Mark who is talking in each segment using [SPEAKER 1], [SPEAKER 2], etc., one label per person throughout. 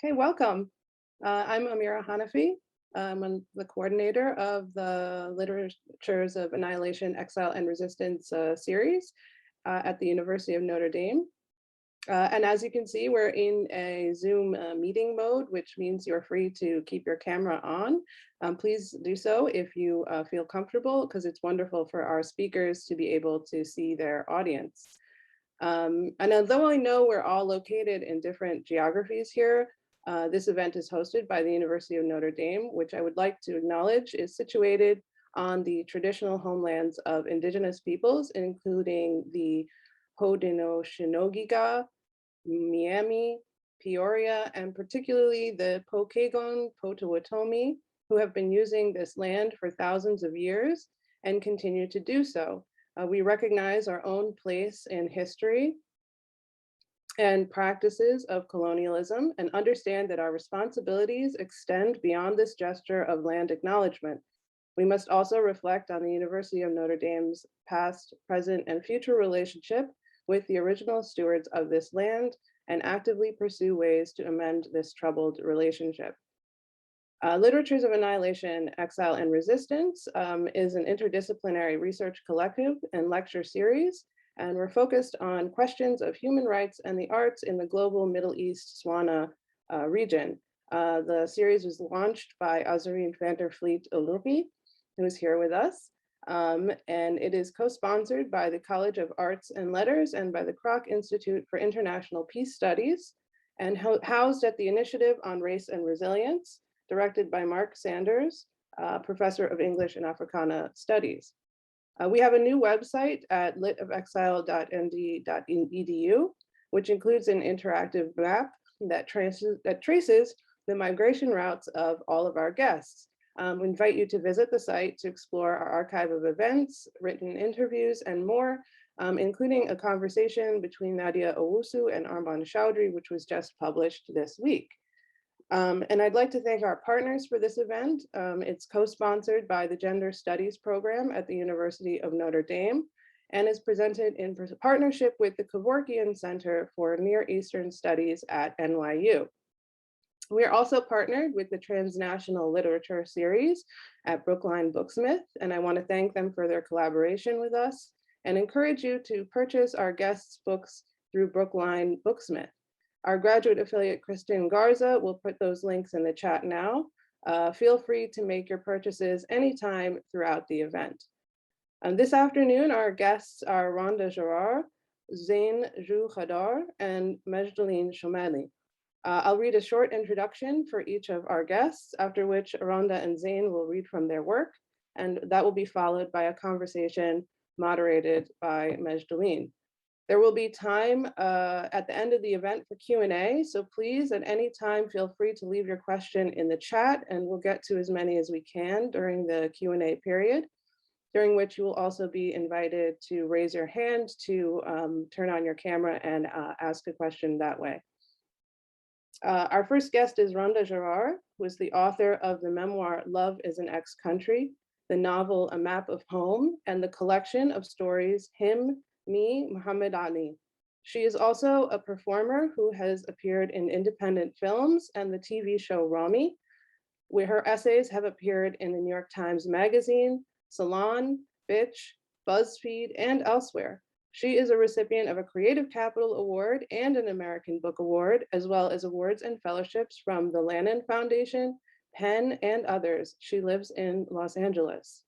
[SPEAKER 1] Okay, welcome. I'm Amira Hanafi. I'm the coordinator of the Literatures of Annihilation, Exile, and Resistance series at the University of Notre Dame. And as you can see, we're in a Zoom meeting mode, which means you're free to keep your camera on. Please do so if you feel comfortable, because it's wonderful for our speakers to be able to see their audience. And although I know we're all located in different geographies here, this event is hosted by the University of Notre Dame, which I would like to acknowledge is situated on the traditional homelands of indigenous peoples, including the Haudenosaunee, Miami, Peoria, and particularly the Pokagon Potawatomi, who have been using this land for thousands of years and continue to do so. We recognize our own place in history and practices of colonialism and understand that our responsibilities extend beyond this gesture of land acknowledgement. We must also reflect on the University of Notre Dame's past, present, and future relationship with the original stewards of this land and actively pursue ways to amend this troubled relationship. Literatures of Annihilation, Exile, and Resistance is an interdisciplinary research collective and lecture series, and we're focused on questions of human rights and the arts in the global Middle East Swana region. The series was launched by Azurine Vandervliet Olupi, who is here with us, and it is co-sponsored by the College of Arts and Letters and by the Kroc Institute for International Peace Studies, and housed at the Initiative on Race and Resilience, directed by Mark Sanders, Professor of English and Africana Studies. We have a new website at litofexile.nd.edu, which includes an interactive map that traces the migration routes of all of our guests. We invite you to visit the site to explore our archive of events, written interviews, and more, including a conversation between Nadia Owusu and Armand Chowdhury, which was just published this week. And I'd like to thank our partners for this event. It's co-sponsored by the Gender Studies program at the University of Notre Dame and is presented in partnership with the Kevorkian Center for Near Eastern Studies at NYU. We are also partnered with the Transnational Literature Series at Brookline Booksmith, and I want to thank them for their collaboration with us and encourage you to purchase our guests' books through Brookline Booksmith. Our graduate affiliate, Kristen Garza, will put those links in the chat now. Feel free to make your purchases anytime throughout the event. This afternoon, our guests are Randa, Jarrar, Zeyn, Joukhadar, and Mejdulene Shomali. I'll read a short introduction for each of our guests, after which Randa and Zeyn will read from their work, and that will be followed by a conversation moderated by Mejdulene. There will be time at the end of the event for Q&A, so please at any time feel free to leave your question in the chat and we'll get to as many as we can during the Q&A period, during which you will also be invited to raise your hand to turn on your camera and ask a question that way. Our first guest is Randa Jarrar, who is the author of the memoir Love is an Ex-Country, the novel A Map of Home, and the collection of stories Him, Me, Muhammad Ali. She is also a performer who has appeared in independent films and the TV show Rami, where her essays have appeared in the New York Times Magazine, Salon, Bitch, BuzzFeed, and elsewhere. She is a recipient of a Creative Capital Award and an American Book Award, as well as awards and fellowships from the Lannan Foundation, Penn, and others. She lives in Los Angeles.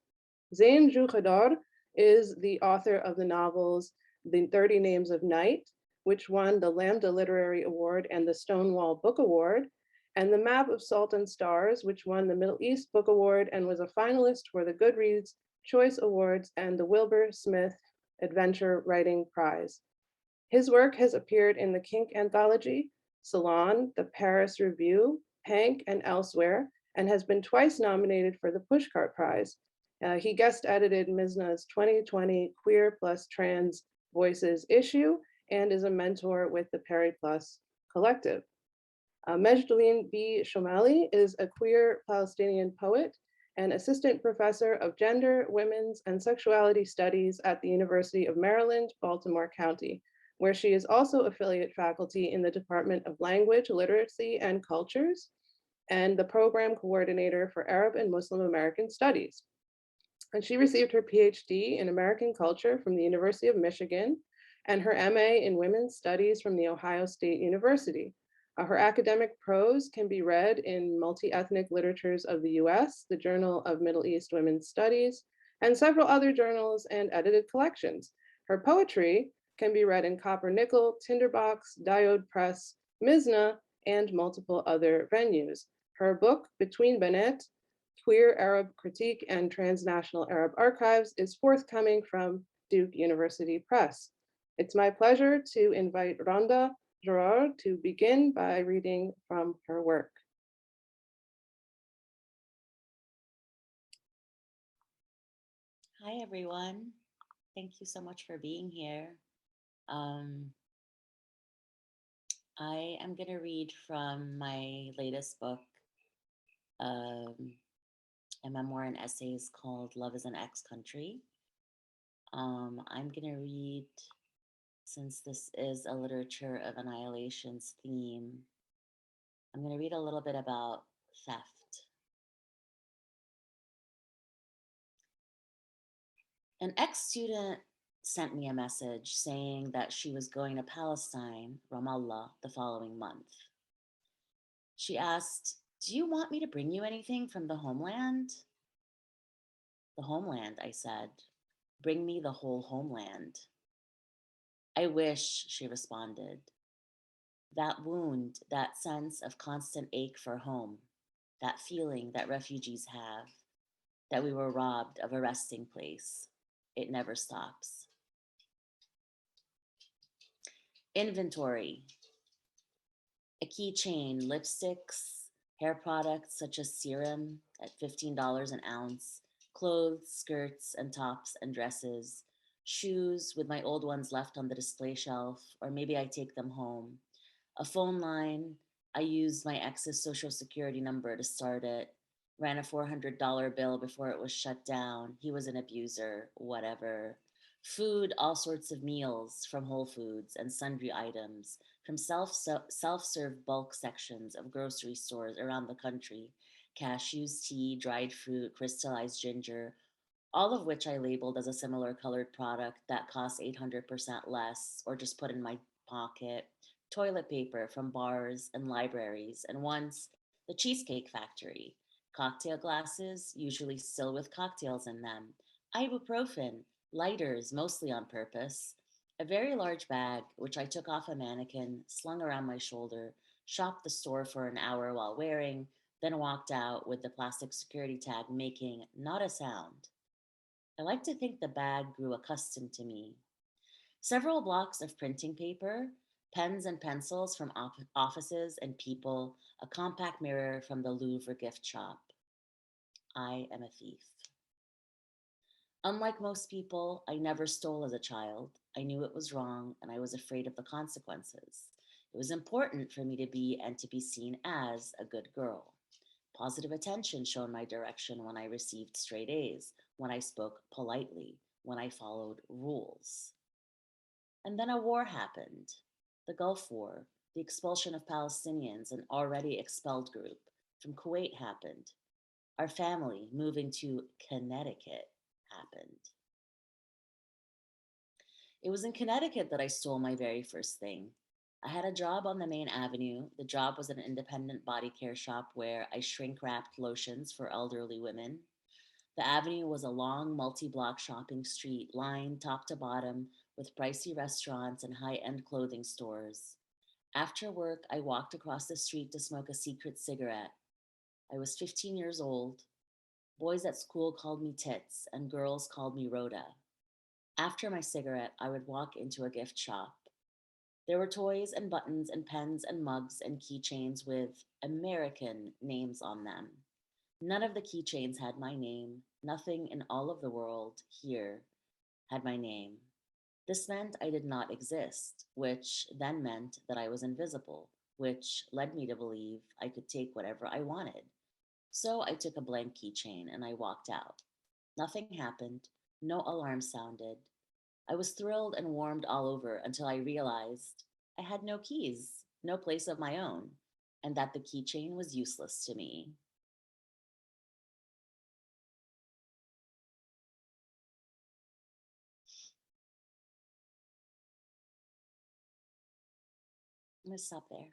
[SPEAKER 1] Zeyn Joukhadar is the author of the novels The 30 Names of Night, which won the Lambda Literary Award and the Stonewall Book Award, and The Map of Salt and Stars, which won the Middle East Book Award and was a finalist for the Goodreads Choice Awards and the Wilbur Smith Adventure Writing Prize. His work has appeared in the Kink Anthology, Salon, the Paris Review, Hank, and elsewhere, and has been twice nominated for the Pushcart Prize. He guest edited Mizna's 2020 Queer plus Trans Voices issue and is a mentor with the Perry Plus Collective. Mejdulene B. Shomali is a queer Palestinian poet and assistant professor of gender, women's, and sexuality studies at the University of Maryland, Baltimore County. where she is also affiliate faculty in the Department of Language, Literacy, and Cultures, and the program coordinator for Arab and Muslim American Studies. And she received her PhD in American Culture from the University of Michigan and her MA in Women's Studies from the Ohio State University. Her academic prose can be read in Multi-Ethnic Literatures of the US, the Journal of Middle East Women's Studies, and several other journals and edited collections. Her poetry can be read in Copper Nickel, Tinderbox, Diode Press, Mizna, and multiple other venues. Her book, Between Benet, Queer Arab Critique and Transnational Arab Archives, is forthcoming from Duke University Press. It's my pleasure to invite Randa Jarrar to begin by reading from her work.
[SPEAKER 2] Hi, everyone. Thank you so much for being here. I am going to read from my latest book, a memoir and essays called Love is an Ex-Country. I'm going to read, since this is a literature of annihilation's theme, I'm going to read a little bit about theft. An ex-student sent me a message saying that she was going to Palestine, Ramallah, the following month. She asked, "Do you want me to bring you anything from the homeland?" "The homeland," I said. "Bring me the whole homeland." "I wish," she responded. That wound, that sense of constant ache for home, that feeling that refugees have, that we were robbed of a resting place, it never stops. Inventory. A keychain, lipsticks, hair products such as serum at $15 an ounce, clothes, skirts, and tops and dresses, shoes with my old ones left on the display shelf, or maybe I take them home. A phone line, I used my ex's social security number to start it, ran a $400 bill before it was shut down. He was an abuser, whatever. Food, all sorts of meals from Whole Foods and sundry items from self-serve bulk sections of grocery stores around the country, cashews, tea, dried fruit, crystallized ginger, all of which I labeled as a similar colored product that costs 800% less or just put in my pocket, toilet paper from bars and libraries, and once the Cheesecake Factory, cocktail glasses, usually still with cocktails in them, ibuprofen, lighters, mostly on purpose, a very large bag, which I took off a mannequin, slung around my shoulder, shopped the store for an hour while wearing, then walked out with the plastic security tag making not a sound. I like to think the bag grew accustomed to me. Several blocks of printing paper, pens and pencils from offices and people, a compact mirror from the Louvre gift shop. I am a thief. Unlike most people, I never stole as a child. I knew it was wrong and I was afraid of the consequences. It was important for me to be and to be seen as a good girl. Positive attention shown my direction when I received straight A's, when I spoke politely, when I followed rules. And then a war happened, the Gulf War, the expulsion of Palestinians, an already expelled group, from Kuwait happened. Our family moving to Connecticut happened. It was in Connecticut that I stole my very first thing. I had a job on the main avenue. The job was an independent body care shop where I shrink wrapped lotions for elderly women. The avenue was a long, multi block shopping street lined top to bottom with pricey restaurants and high end clothing stores. After work, I walked across the street to smoke a secret cigarette. I was 15 years old. Boys at school called me Tits, and girls called me Rhoda. After my cigarette, I would walk into a gift shop. There were toys and buttons and pens and mugs and keychains with American names on them. None of the keychains had my name. Nothing in all of the world here had my name. This meant I did not exist, which then meant that I was invisible, which led me to believe I could take whatever I wanted. So I took a blank keychain and I walked out. Nothing happened. No alarm sounded. I was thrilled and warmed all over until I realized I had no keys, no place of my own, and that the keychain was useless to me. I'm going to stop there.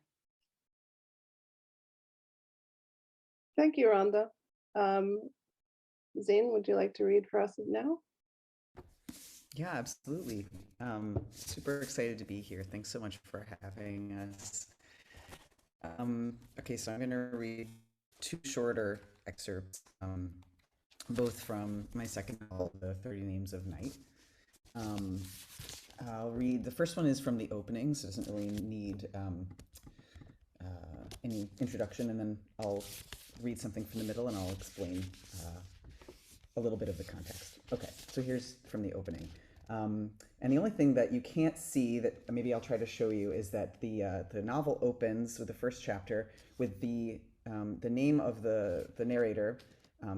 [SPEAKER 1] Thank you, Rhonda. Zeyn, would you like to read for us now?
[SPEAKER 3] Yeah, absolutely. Super excited to be here. Thanks so much for having us. Okay, so I'm going to read two shorter excerpts, both from my second novel, The 30 Names of Night. I'll read, the first one is from the opening, so it doesn't really need any introduction, and then I'll read something from the middle and I'll explain a little bit of the context. Okay, so here's from the opening. And the only thing that you can't see that maybe I'll try to show you is that the novel opens with the first chapter with the name of the narrator,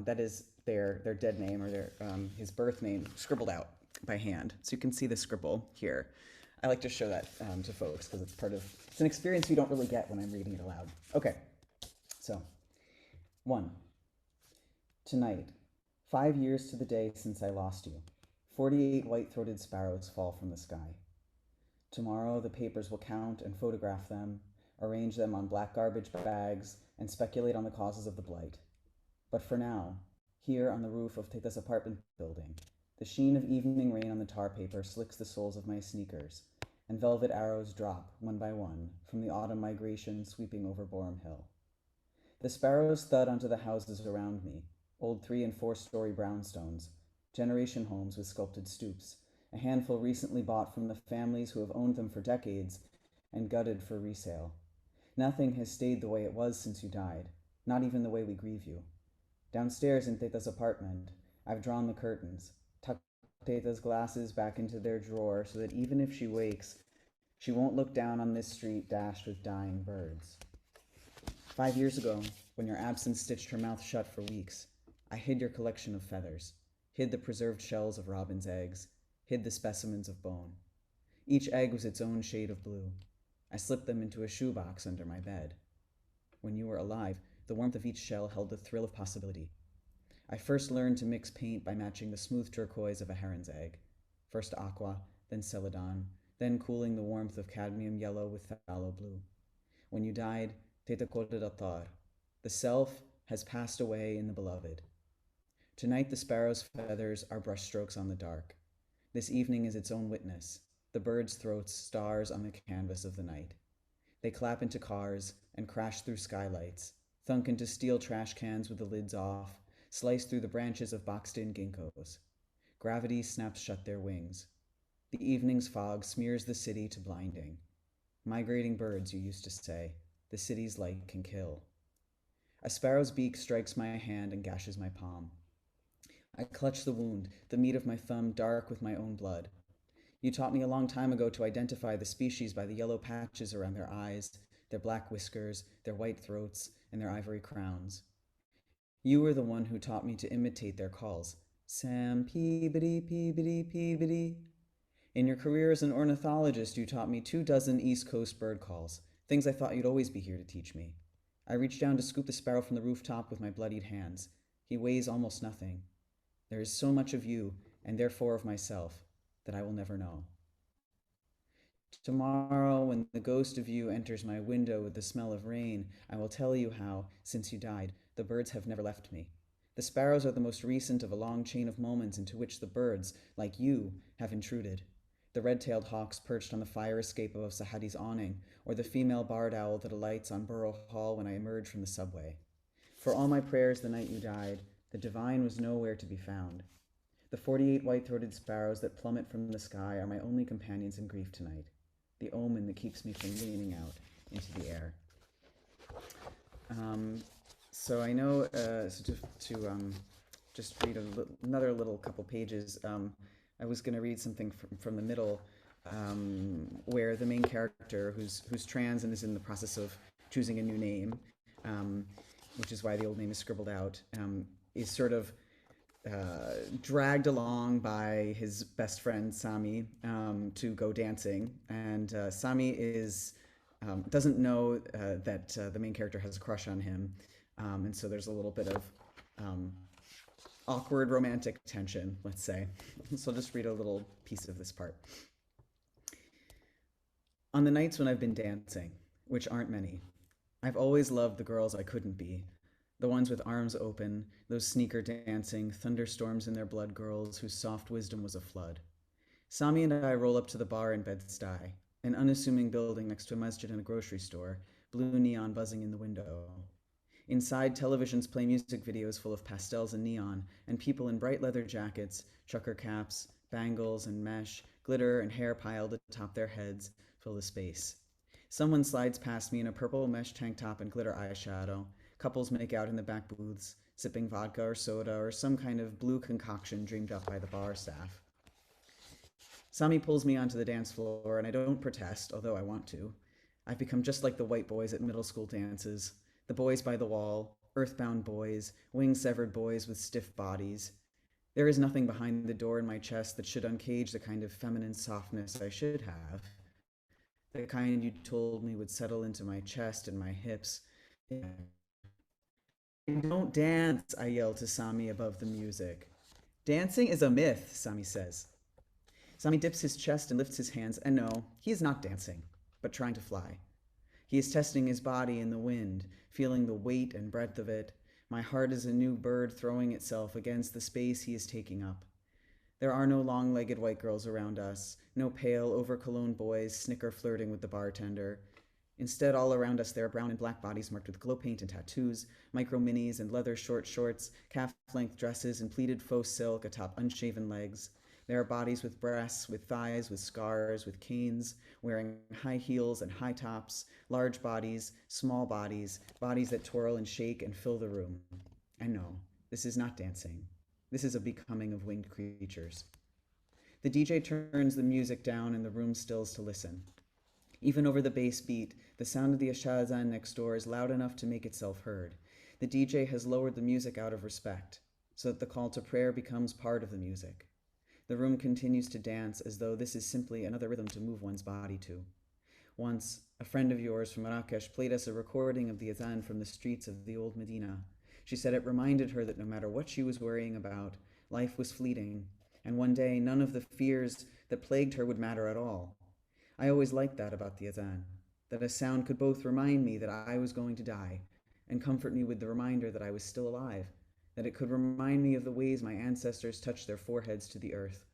[SPEAKER 3] that is their dead name or their his birth name scribbled out by hand. So you can see the scribble here. I like to show that to folks because it's an experience you don't really get when I'm reading it aloud. Okay, so 1. Tonight, 5 years to the day since I lost you. 48 white-throated sparrows fall from the sky. Tomorrow the papers will count and photograph them, arrange them on black garbage bags, and speculate on the causes of the blight. But for now, here on the roof of Teta's apartment building, the sheen of evening rain on the tar paper slicks the soles of my sneakers, and velvet arrows drop, one by one, from the autumn migration sweeping over Borum Hill. The sparrows thud onto the houses around me, old 3- and 4-story brownstones, generation homes with sculpted stoops, a handful recently bought from the families who have owned them for decades and gutted for resale. Nothing has stayed the way it was since you died, not even the way we grieve you. Downstairs in Teta's apartment, I've drawn the curtains, tucked Teta's glasses back into their drawer so that even if she wakes, she won't look down on this street dashed with dying birds. 5 years ago, when your absence stitched her mouth shut for weeks, I hid your collection of feathers, hid the preserved shells of robin's eggs, hid the specimens of bone. Each egg was its own shade of blue. I slipped them into a shoebox under my bed. When you were alive, the warmth of each shell held the thrill of possibility. I first learned to mix paint by matching the smooth turquoise of a heron's egg. First aqua, then celadon, then cooling the warmth of cadmium yellow with phthalo blue. When you died, Teta Kodatar, the self has passed away in the beloved. Tonight the sparrow's feathers are brushstrokes on the dark. This evening is its own witness, the birds' throats stars on the canvas of the night. They clap into cars and crash through skylights, thunk into steel trash cans with the lids off, slice through the branches of boxed-in ginkgos. Gravity snaps shut their wings. The evening's fog smears the city to blinding. Migrating birds, you used to say, the city's light can kill. A sparrow's beak strikes my hand and gashes my palm. I clutch the wound, the meat of my thumb dark with my own blood. You taught me a long time ago to identify the species by the yellow patches around their eyes, their black whiskers, their white throats, and their ivory crowns. You were the one who taught me to imitate their calls. Sam peebity, peebity, peebity. In your career as an ornithologist, you taught me 24 East Coast bird calls, things I thought you'd always be here to teach me. I reached down to scoop the sparrow from the rooftop with my bloodied hands. He weighs almost nothing. There is so much of you, and therefore of myself, that I will never know. Tomorrow, when the ghost of you enters my window with the smell of rain, I will tell you how, since you died, the birds have never left me. The sparrows are the most recent of a long chain of moments into which the birds, like you, have intruded. The red-tailed hawks perched on the fire escape above Sahadi's awning, or the female barred owl that alights on Borough Hall when I emerge from the subway. For all my prayers the night you died, the divine was nowhere to be found. The 48 white-throated sparrows that plummet from the sky are my only companions in grief tonight, the omen that keeps me from leaning out into the air. So I know, just read another little couple pages, I was going to read something from the middle, where the main character, who's trans and is in the process of choosing a new name, which is why the old name is scribbled out, is sort of dragged along by his best friend Sami to go dancing, and Sami doesn't know that the main character has a crush on him, and so there's a little bit of awkward romantic tension, let's say. So I'll just read a little piece of this part. On the nights when I've been dancing, which aren't many, I've always loved the girls I couldn't be. The ones with arms open, those sneaker dancing, thunderstorms in their blood girls whose soft wisdom was a flood. Sami and I roll up to the bar in Bed-Stuy, an unassuming building next to a masjid and a grocery store, blue neon buzzing in the window. Inside, televisions play music videos full of pastels and neon, and people in bright leather jackets, trucker caps, bangles and mesh, glitter and hair piled atop their heads fill the space. Someone slides past me in a purple mesh tank top and glitter eyeshadow. Couples make out in the back booths, sipping vodka or soda or some kind of blue concoction dreamed up by the bar staff. Sami pulls me onto the dance floor, and I don't protest, although I want to. I've become just like the white boys at middle school dances. The boys by the wall, earthbound boys, wing-severed boys with stiff bodies. There is nothing behind the door in my chest that should uncage the kind of feminine softness I should have. The kind you told me would settle into my chest and my hips. Don't dance, I yell to Sami above the music. Dancing is a myth, Sami says. Sami dips his chest and lifts his hands, and no, he is not dancing, but trying to fly. He is testing his body in the wind, feeling the weight and breadth of it. My heart is a new bird throwing itself against the space he is taking up. There are no long-legged white girls around us, no pale, over-cologne boys snicker flirting with the bartender. Instead, all around us there are brown and black bodies marked with glow paint and tattoos, micro-minis and leather short shorts, calf-length dresses and pleated faux silk atop unshaven legs. There are bodies with breasts, with thighs, with scars, with canes, wearing high heels and high tops, large bodies, small bodies, bodies that twirl and shake and fill the room. And no, this is not dancing. This is a becoming of winged creatures. The DJ turns the music down and the room stills to listen. Even over the bass beat, the sound of the ashazan next door is loud enough to make itself heard. The DJ has lowered the music out of respect, so that the call to prayer becomes part of the music. The room continues to dance as though this is simply another rhythm to move one's body to. Once, a friend of yours from Marrakesh played us a recording of the azan from the streets of the old Medina. She said it reminded her that no matter what she was worrying about, life was fleeting, and one day none of the fears that plagued her would matter at all. I always liked that about the azan, that a sound could both remind me that I was going to die and comfort me with the reminder that I was still alive, that it could remind me of the ways my ancestors touched their foreheads to the earth,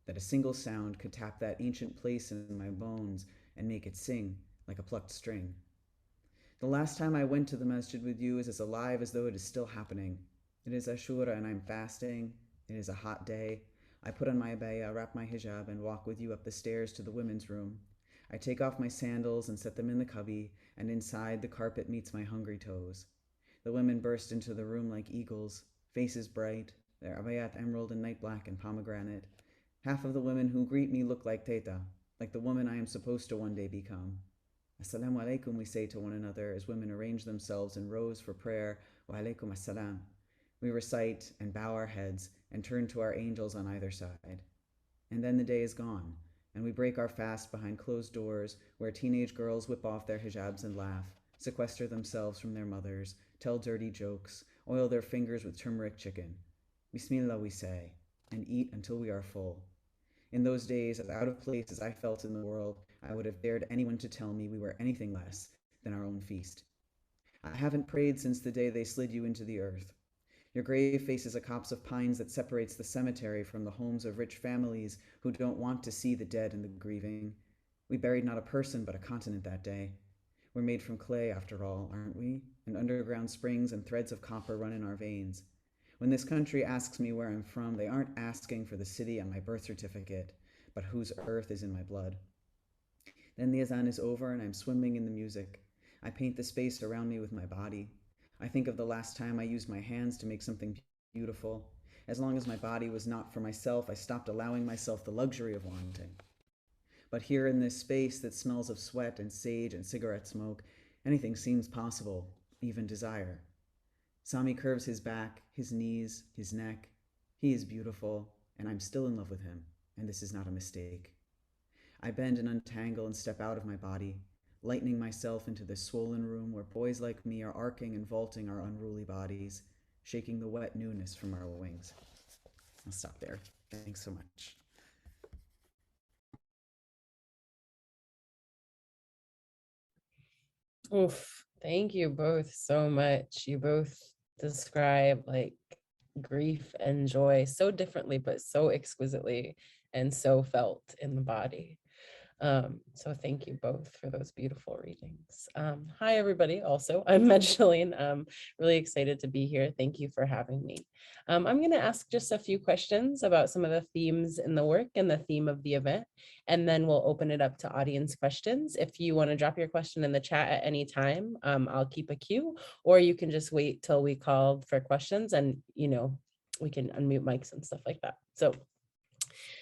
[SPEAKER 3] that a single sound could tap that ancient place in my bones and make it sing like a plucked string. The last time I went to the masjid with you is as alive as though it is still happening. It is Ashura and I'm fasting. It is a hot day. I put on my abaya, wrap my hijab, and walk with you up the stairs to the women's room. I take off my sandals and set them in the cubby, and inside the carpet meets my hungry toes. The women burst into the room like eagles, faces bright, their abayat emerald and night black and pomegranate. Half of the women who greet me look like Teta, like the woman I am supposed to one day become. Assalamu alaikum, we say to one another as women arrange themselves in rows for prayer. Wa alaikum assalam. We recite and bow our heads and turn to our angels on either side. And then the day is gone, and we break our fast behind closed doors where teenage girls whip off their hijabs and laugh, sequester themselves from their mothers, tell dirty jokes, oil their fingers with turmeric chicken. Bismillah, we say, and eat until we are full. In those days, as out of place as I felt in the world, I would have dared anyone to tell me we were anything less than our own feast. I haven't prayed since the day they slid you into the earth. Your grave faces a copse of pines that separates the cemetery from the homes of rich families who don't want to see the dead and the grieving. We buried not a person but a continent that day. We're made from clay, after all, aren't we? And underground springs and threads of copper run in our veins. When this country asks me where I'm from, they aren't asking for the city on my birth certificate, but whose earth is in my blood. Then the azan is over and I'm swimming in the music. I paint the space around me with my body. I think of the last time I used my hands to make something beautiful. As long as my body was not for myself, I stopped allowing myself the luxury of wanting. But here in this space that smells of sweat and sage and cigarette smoke, anything seems possible, even desire. Sami curves his back, his knees, his neck. He is beautiful, and I'm still in love with him, and this is not a mistake. I bend and untangle and step out of my body, lightening myself into this swollen room where boys like me are arcing and vaulting our unruly bodies, shaking the wet newness from our wings. I'll stop there. Thanks so much.
[SPEAKER 4] Oof, thank you both so much. You both describe like grief and joy so differently, but so exquisitely and so felt in the body. So thank you both for those beautiful readings. Hi, everybody. Also, I'm Mejdulene. Really excited to be here. Thank you for having me. I'm going to ask just a few questions about some of the themes in the work and the theme of the event, and then we'll open it up to audience questions. If you want to drop your question in the chat at any time, I'll keep a queue, or you can just wait till we call for questions and, we can unmute mics and stuff like that. So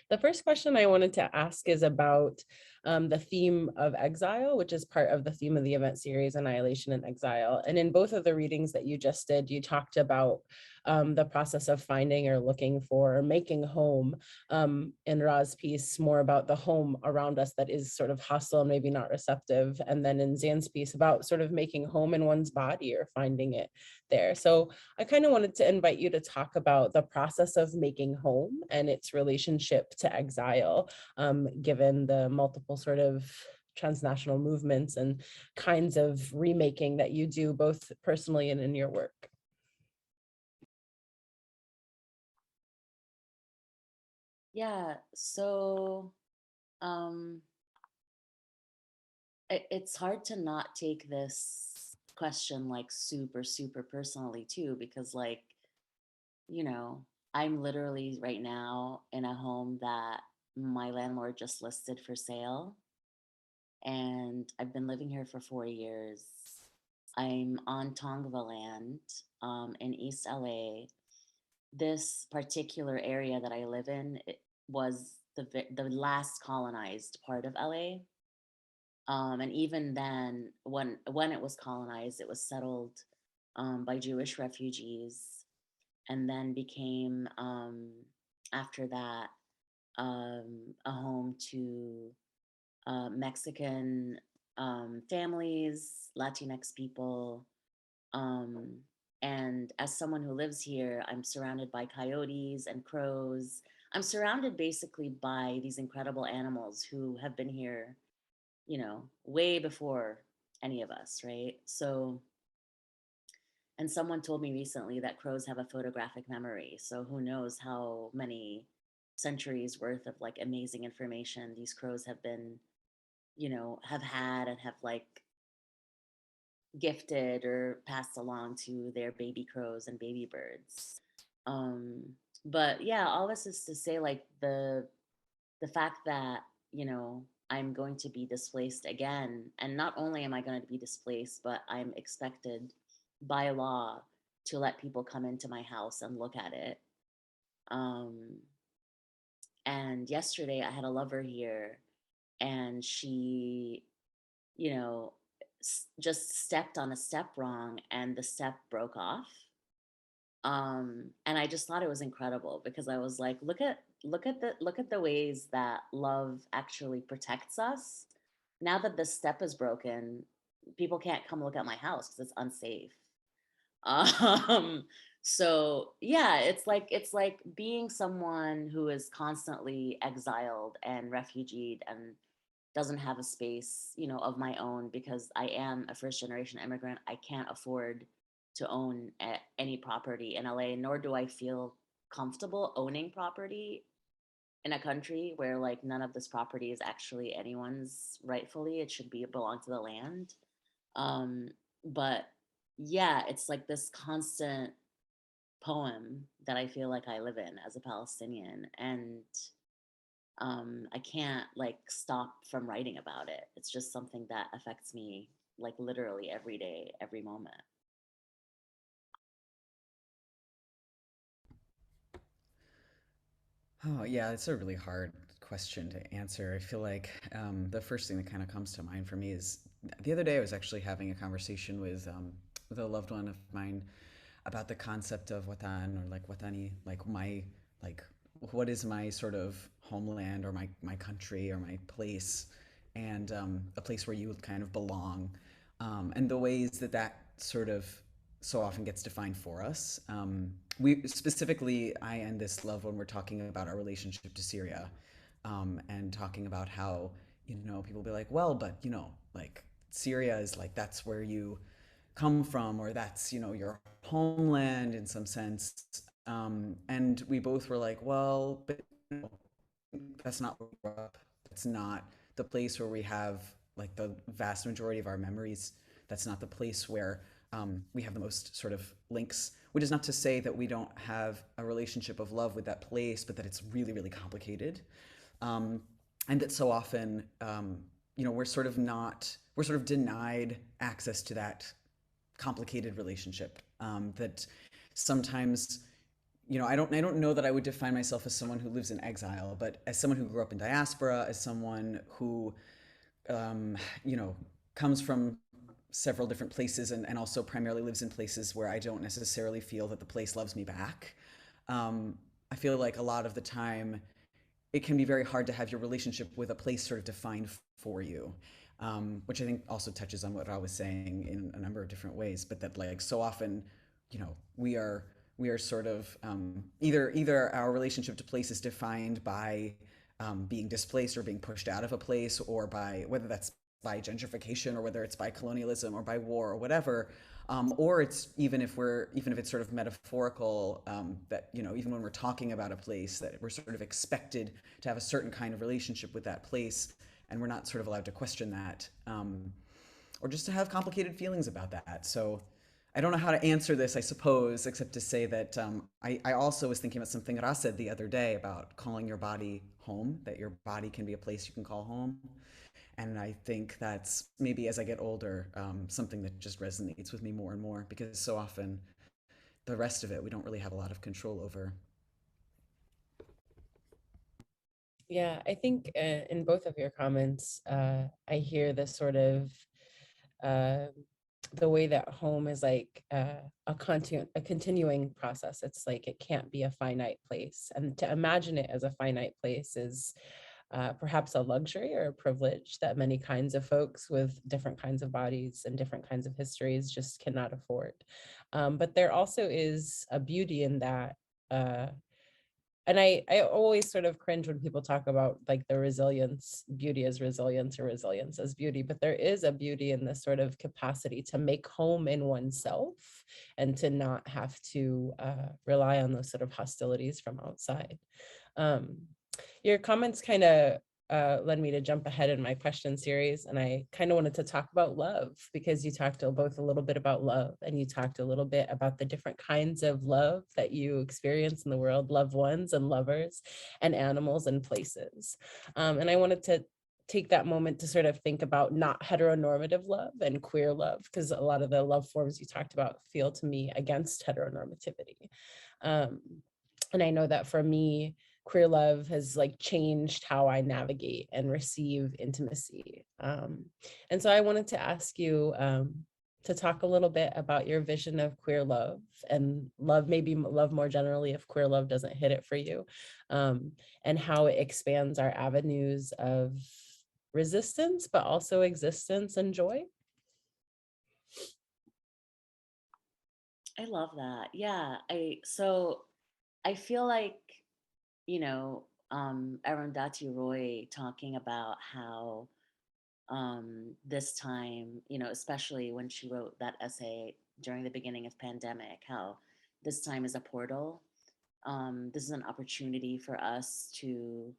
[SPEAKER 4] the first question I wanted to ask is about the theme of exile, which is part of the theme of the event series, Annihilation and Exile. And in both of the readings that you just did, you talked about the process of finding or looking for or making home. In Ra's piece, more about the home around us that is sort of hostile and maybe not receptive. And then in Zeyn's piece about sort of making home in one's body or finding it there. So I kind of wanted to invite you to talk about the process of making home and its relationship to exile, given the multiple sort of transnational movements and kinds of remaking that you do both personally and in your work.
[SPEAKER 2] Yeah, so it's hard to not take this question like super, super personally too, because like, I'm literally right now in a home that my landlord just listed for sale. And I've been living here for 4 years. I'm on Tongva land in East LA. This particular area that I live in was the last colonized part of LA. And even then, when it was colonized, it was settled by Jewish refugees, and then became after that a home to Mexican families, Latinx people. And as someone who lives here, I'm surrounded by coyotes and crows. I'm surrounded basically by these incredible animals who have been here, way before any of us, right? So, and someone told me recently that crows have a photographic memory. So who knows how many centuries worth of like amazing information these crows have been, have had and have like gifted or passed along to their baby crows and baby birds. Um, but yeah, all this is to say like the fact that, I'm going to be displaced again. And not only am I going to be displaced, but I'm expected by law to let people come into my house and look at it. And yesterday I had a lover here, and she, you know, just stepped on a step wrong and the step broke off. And I just thought it was incredible because I was like, look at the ways that love actually protects us. Now that the step is broken, people can't come look at my house because it's unsafe. Um, so yeah, it's like being someone who is constantly exiled and refugeed and doesn't have a space, of my own because I am a first generation immigrant. I can't afford to own any property in LA, nor do I feel comfortable owning property in a country where like none of this property is actually anyone's rightfully. It should be belong to the land. Um, but yeah, it's like this constant poem that I feel like I live in as a Palestinian. And I can't like stop from writing about it. It's just something that affects me like literally every day, every moment.
[SPEAKER 3] Oh, yeah, it's a really hard question to answer. I feel like the first thing that kind of comes to mind for me is the other day I was actually having a conversation with a loved one of mine about the concept of watan or like watani, like like what is my sort of homeland or my country or my place, and a place where you kind of belong, and the ways that that sort of so often gets defined for us. We specifically, I and this love when we're talking about our relationship to Syria, and talking about how, people be like, well, but like Syria is like, that's where you come from, or that's your homeland in some sense. And we both were like, well, but that's not where we grew up. That's not the place where we have like the vast majority of our memories. That's not the place where we have the most sort of links. Which is not to say that we don't have a relationship of love with that place, but that it's really, really complicated. And that so often, we're sort of denied access to that complicated relationship. That sometimes, I don't know that I would define myself as someone who lives in exile, but as someone who grew up in diaspora, as someone who, um, you know, comes from several different places, and also primarily lives in places where I don't necessarily feel that the place loves me back. I feel like a lot of the time it can be very hard to have your relationship with a place sort of defined for you, which I think also touches on what I was saying in a number of different ways. But that like so often, we are sort of either our relationship to place is defined by being displaced or being pushed out of a place, or by whether that's by gentrification or whether it's by colonialism or by war or whatever, or it's even if it's sort of metaphorical, that even when we're talking about a place, that we're sort of expected to have a certain kind of relationship with that place, and we're not sort of allowed to question that, or just to have complicated feelings about that. So I don't know how to answer this, I suppose, except to say that I also was thinking about something Ra said the other day about calling your body home, that your body can be a place you can call home. And I think that's maybe as I get older, something that just resonates with me more and more, because so often the rest of it we don't really have a lot of control over.
[SPEAKER 4] Yeah, I think in both of your comments, I hear this sort of uh, the way that home is like a continuing process. It's like it can't be a finite place, and to imagine it as a finite place is perhaps a luxury or a privilege that many kinds of folks with different kinds of bodies and different kinds of histories just cannot afford. But there also is a beauty in that. And I always sort of cringe when people talk about like the resilience, beauty as resilience or resilience as beauty, but there is a beauty in this sort of capacity to make home in oneself and to not have to rely on those sort of hostilities from outside. Um, your comments kind of led me to jump ahead in my question series, and I kind of wanted to talk about love, because you talked both a little bit about love, and you talked a little bit about the different kinds of love that you experience in the world, loved ones and lovers and animals and places. And I wanted to take that moment to sort of think about not heteronormative love and queer love, because a lot of the love forms you talked about feel to me against heteronormativity. Um, and I know that for me, queer love has like changed how I navigate and receive intimacy. And so I wanted to ask you to talk a little bit about your vision of queer love and love, maybe love more generally if queer love doesn't hit it for you, and how it expands our avenues of resistance, but also existence and joy.
[SPEAKER 2] I love that. Yeah. I feel like, Arundhati Roy talking about how this time, especially when she wrote that essay during the beginning of pandemic, how this time is a portal. This is an opportunity for us to,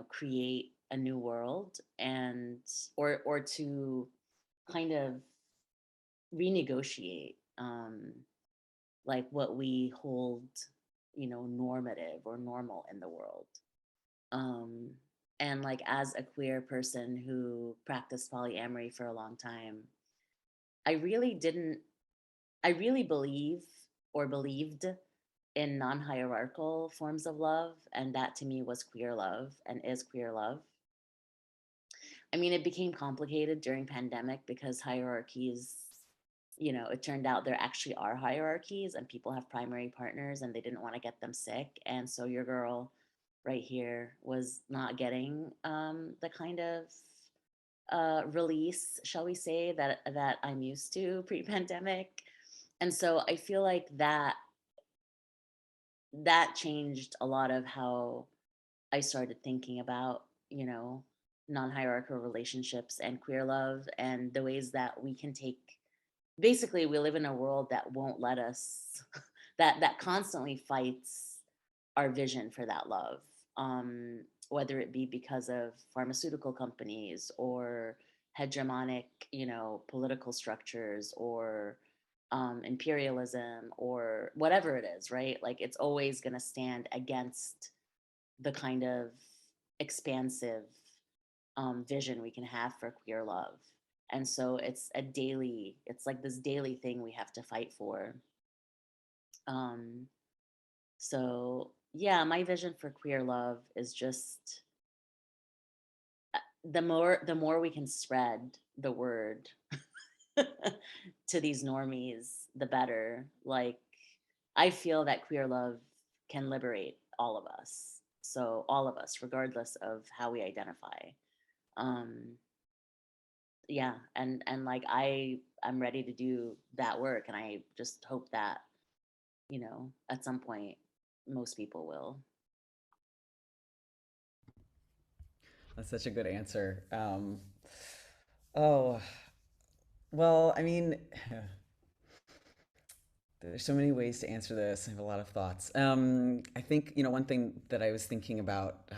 [SPEAKER 2] create a new world, and or to kind of renegotiate like what we hold, normative or normal in the world. Um, and like as a queer person who practiced polyamory for a long time, I really didn't, I really believed in non-hierarchical forms of love, and that to me was queer love and is queer love. I mean, it became complicated during pandemic because hierarchies you know, it turned out there actually are hierarchies and people have primary partners and they didn't want to get them sick. And so your girl right here was not getting the kind of release, shall we say, that I'm used to pre-pandemic. And so I feel like that changed a lot of how I started thinking about, you know, non-hierarchical relationships and queer love and the ways that we can take, basically we live in a world that won't let us that constantly fights our vision for that love, whether it be because of pharmaceutical companies or hegemonic, you know, political structures or imperialism or whatever it is, right? Like it's always going to stand against the kind of expansive vision we can have for queer love. And so it's like this daily thing we have to fight for. Um, so yeah, my vision for queer love is just the more we can spread the word to these normies, the better. Like I feel that queer love can liberate all of us. So all of us, regardless of how we identify. Um, yeah, and like I'm ready to do that work, and I just hope that, you know, at some point most people will.
[SPEAKER 3] That's such a good answer. Oh, well, I mean, there's so many ways to answer this. I have a lot of thoughts. I think, one thing that I was thinking about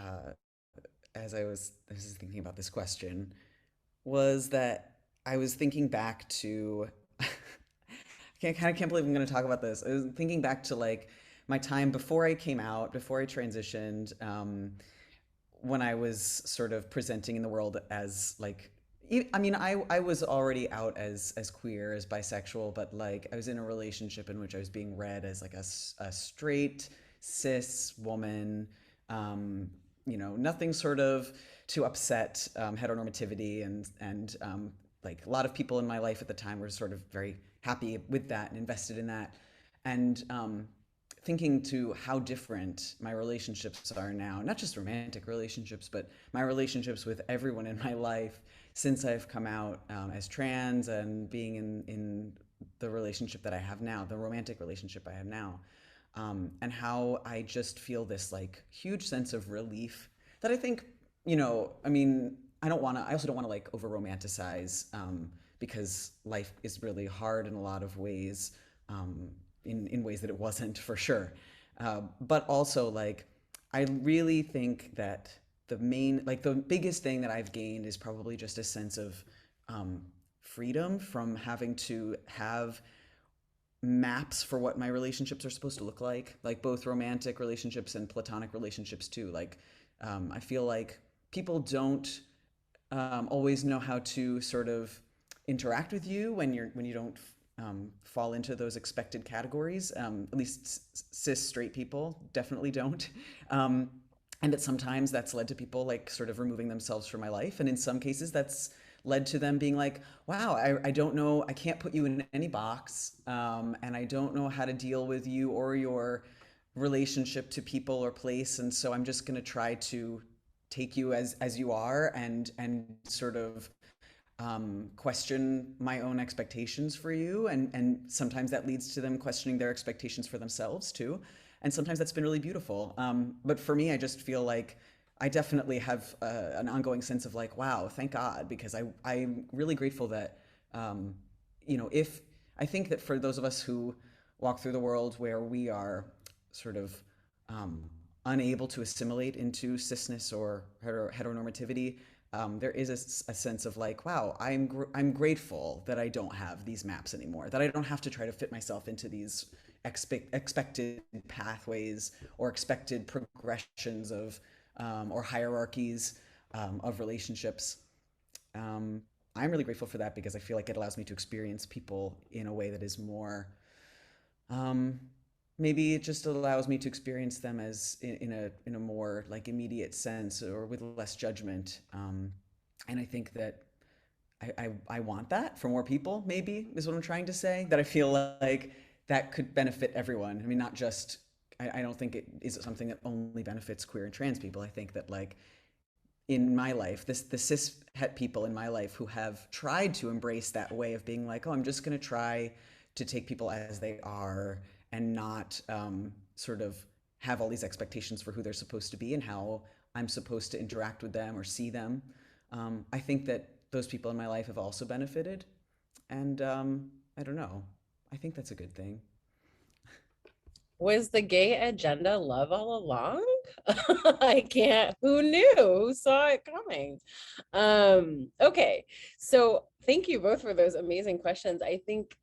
[SPEAKER 3] as I was thinking about this question was that I was thinking back to I kind of can't believe I'm going to talk about this. I was thinking back to like my time before I came out, before I transitioned, when I was sort of presenting in the world as like, I mean, I was already out as queer, as bisexual, but like I was in a relationship in which I was being read as like a straight cis woman, nothing sort of to upset heteronormativity and like a lot of people in my life at the time were sort of very happy with that and invested in that, and thinking to how different my relationships are now, not just romantic relationships, but my relationships with everyone in my life since I've come out as trans and being in the relationship that I have now, the romantic relationship I have now, and how I just feel this like huge sense of relief that I think, I mean, I also don't want to like over romanticize because life is really hard in a lot of ways, in ways that it wasn't for sure. But also, like, I really think that the biggest thing that I've gained is probably just a sense of freedom from having to have maps for what my relationships are supposed to look like both romantic relationships and platonic relationships too. Like, I feel like people don't always know how to sort of interact with you when you don't fall into those expected categories. At least cis straight people definitely don't. And that sometimes that's led to people like sort of removing themselves from my life, and in some cases that's led to them being like, wow, I don't know, I can't put you in any box, and I don't know how to deal with you or your relationship to people or place, and so I'm just going to try to take you as you are, and sort of question my own expectations for you, and sometimes that leads to them questioning their expectations for themselves too, and sometimes that's been really beautiful. But for me, I just feel like I definitely have an ongoing sense of like, wow, thank God, because I'm really grateful that if I think that for those of us who walk through the world where we are sort of um, unable to assimilate into cisness or heteronormativity, there is a sense of like, wow, I'm grateful that I don't have these maps anymore, that I don't have to try to fit myself into these expected pathways or expected progressions of or hierarchies of relationships. Um, I'm really grateful for that because I feel like it allows me to experience people in a way that is more, um, maybe it just allows me to experience them as in a more like immediate sense or with less judgment. And I think that I want that for more people, maybe, is what I'm trying to say. That I feel like that could benefit everyone. I mean, not just, I don't think it is something that only benefits queer and trans people. I think that, like, in my life, the cis het people in my life who have tried to embrace that way of being like, oh, I'm just going to try to take people as they are and not sort of have all these expectations for who they're supposed to be and how I'm supposed to interact with them or see them. I think that those people in my life have also benefited. And I don't know. I think that's a good thing.
[SPEAKER 4] Was the gay agenda love all along? I can't, who knew? Who saw it coming? Okay, so thank you both for those amazing questions. I think,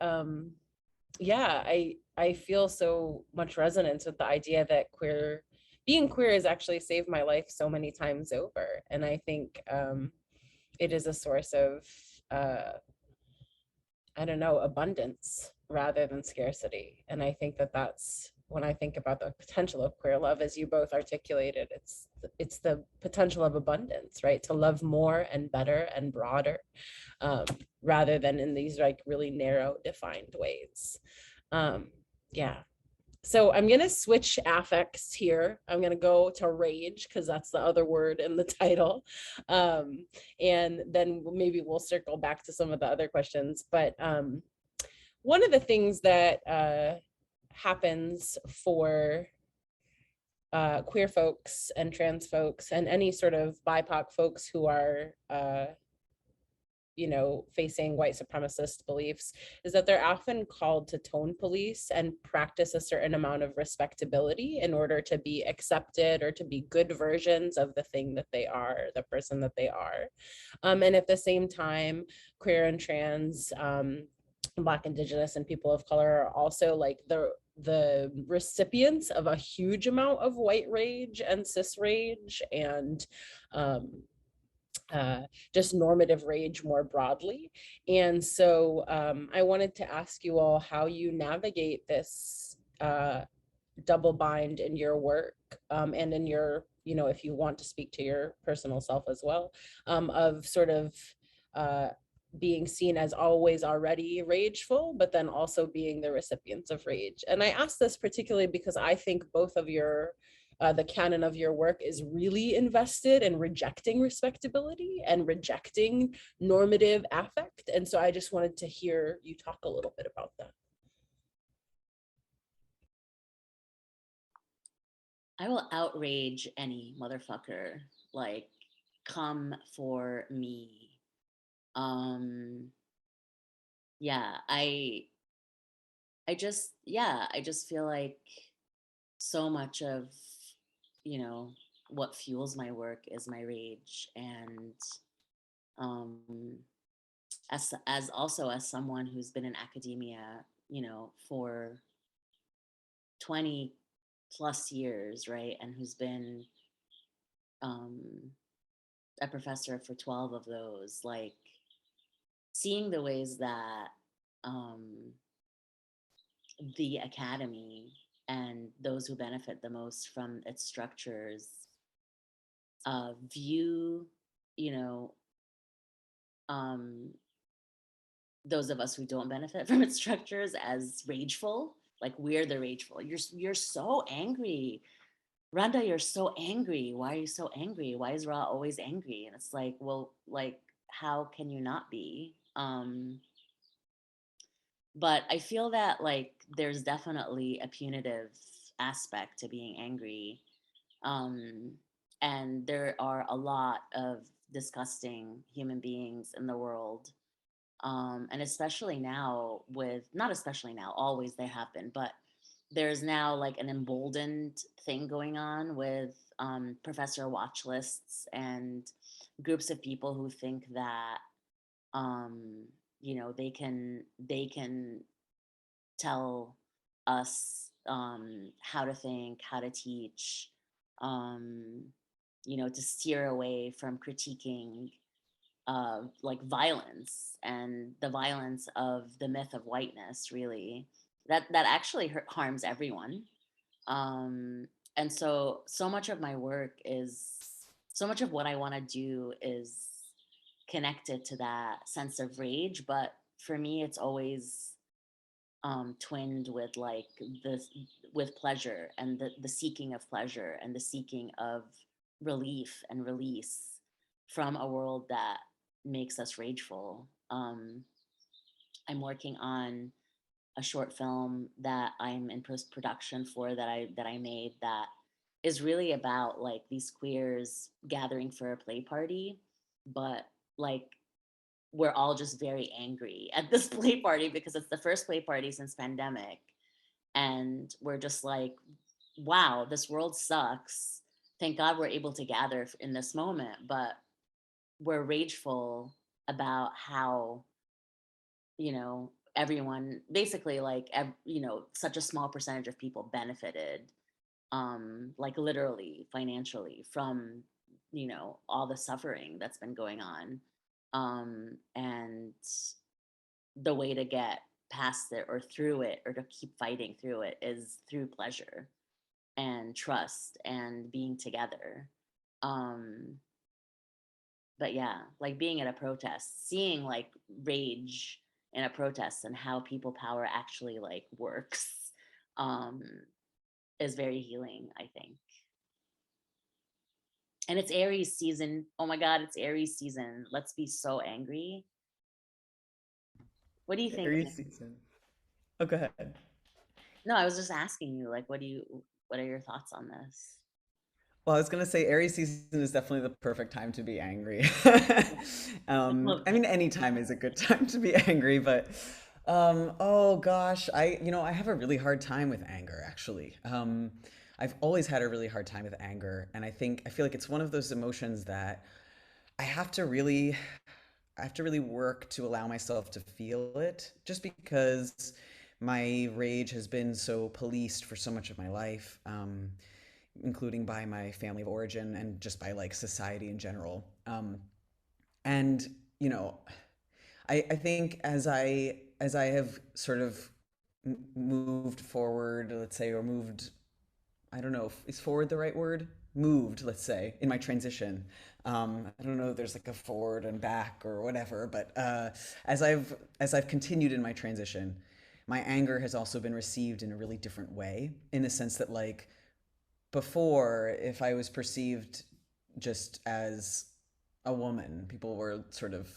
[SPEAKER 4] yeah, I feel so much resonance with the idea that being queer has actually saved my life so many times over. And I think it is a source of, I don't know, abundance rather than scarcity. And I think that that's when I think about the potential of queer love, as you both articulated, it's the potential of abundance, right? To love more and better and broader, rather than in these like really narrow defined ways. Yeah. So I'm going to switch affects here. I'm going to go to rage because that's the other word in the title. And then maybe we'll circle back to some of the other questions. But one of the things that happens for queer folks and trans folks and any sort of BIPOC folks who are facing white supremacist beliefs is that they're often called to tone police and practice a certain amount of respectability in order to be accepted or to be good versions of the thing that they are, the person that they are. And at the same time, queer and trans, Black, Indigenous, and people of color are also like the recipients of a huge amount of white rage and cis rage and just normative rage more broadly. And so I wanted to ask you all how you navigate this double bind in your work and in your, if you want to speak to your personal self as well, of sort of being seen as always already rageful, but then also being the recipients of rage. And I ask this particularly because I think both of the canon of your work is really invested in rejecting respectability and rejecting normative affect. And so I just wanted to hear you talk a little bit about that.
[SPEAKER 2] I will outrage any motherfucker, like, come for me. Yeah, I just feel like so much of, what fuels my work is my rage. And as also as someone who's been in academia, for 20 plus years, right? And who's been a professor for 12 of those, like, seeing the ways that the academy and those who benefit the most from its structures view, those of us who don't benefit from its structures as rageful. Like, we're the rageful. You're so angry, Randa. You're so angry. Why are you so angry? Why is Ra always angry? And it's like, well, like, how can you not be? But I feel that, like, there's definitely a punitive aspect to being angry. And there are a lot of disgusting human beings in the world. And especially now not especially now, always there have been, but there's now like an emboldened thing going on with professor watch lists and groups of people who think that, they can tell us how to think, how to teach, to steer away from critiquing like violence and the violence of the myth of whiteness, really, that actually harms everyone. And so much of my work is, so much of what I want to do is connected to that sense of rage, but for me, it's always twinned with like this, with pleasure and the seeking of pleasure and the seeking of relief and release from a world that makes us rageful. I'm working on a short film that I'm in post production for, that I made, that is really about like these queers gathering for a play party, but like we're all just very angry at this play party because it's the first play party since pandemic, and we're just like, wow, this world sucks. Thank God we're able to gather in this moment, but we're rageful about how, everyone basically like, such a small percentage of people benefited, like literally financially from, all the suffering that's been going on. And the way to get past it or through it or to keep fighting through it is through pleasure and trust and being together. Um, but yeah, like being at a protest, seeing like rage in a protest and how people power actually like works, um, is very healing, I think. And it's Aries season. Oh my God, it's Aries season. Let's be so angry. What do you think?
[SPEAKER 3] Aries season. Oh, go ahead.
[SPEAKER 2] No, I was just asking you, like, what are your thoughts on this?
[SPEAKER 3] Well, I was gonna say Aries season is definitely the perfect time to be angry.
[SPEAKER 2] Love
[SPEAKER 3] I mean, any time is a good time to be angry, but oh gosh, I have a really hard time with anger, actually. I've always had a really hard time with anger, and I feel like it's one of those emotions that I have to really, I have to really work to allow myself to feel it, just because my rage has been so policed for so much of my life. Including by my family of origin and just by like society in general. And you know, I think as I have sort of moved forward, let's say, or moved, I don't know, is forward the right word? Moved, let's say, in my transition. I don't know if there's like a forward and back or whatever, but as I've continued in my transition, my anger has also been received in a really different way, in the sense that like before, if I was perceived just as a woman, people were sort of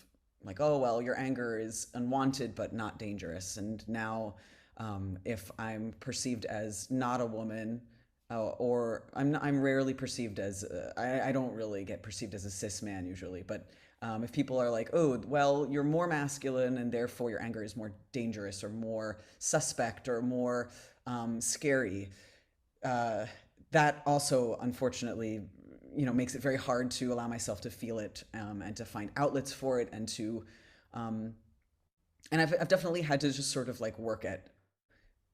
[SPEAKER 3] like, oh, well, your anger is unwanted but not dangerous. And now, if I'm perceived as not a woman, or I'm rarely perceived as, I don't really get perceived as a cis man usually, but if people are like, oh, well, you're more masculine and therefore your anger is more dangerous or more suspect or more scary, uh, that also unfortunately makes it very hard to allow myself to feel it, and to find outlets for it, um, and I've definitely had to just sort of like work at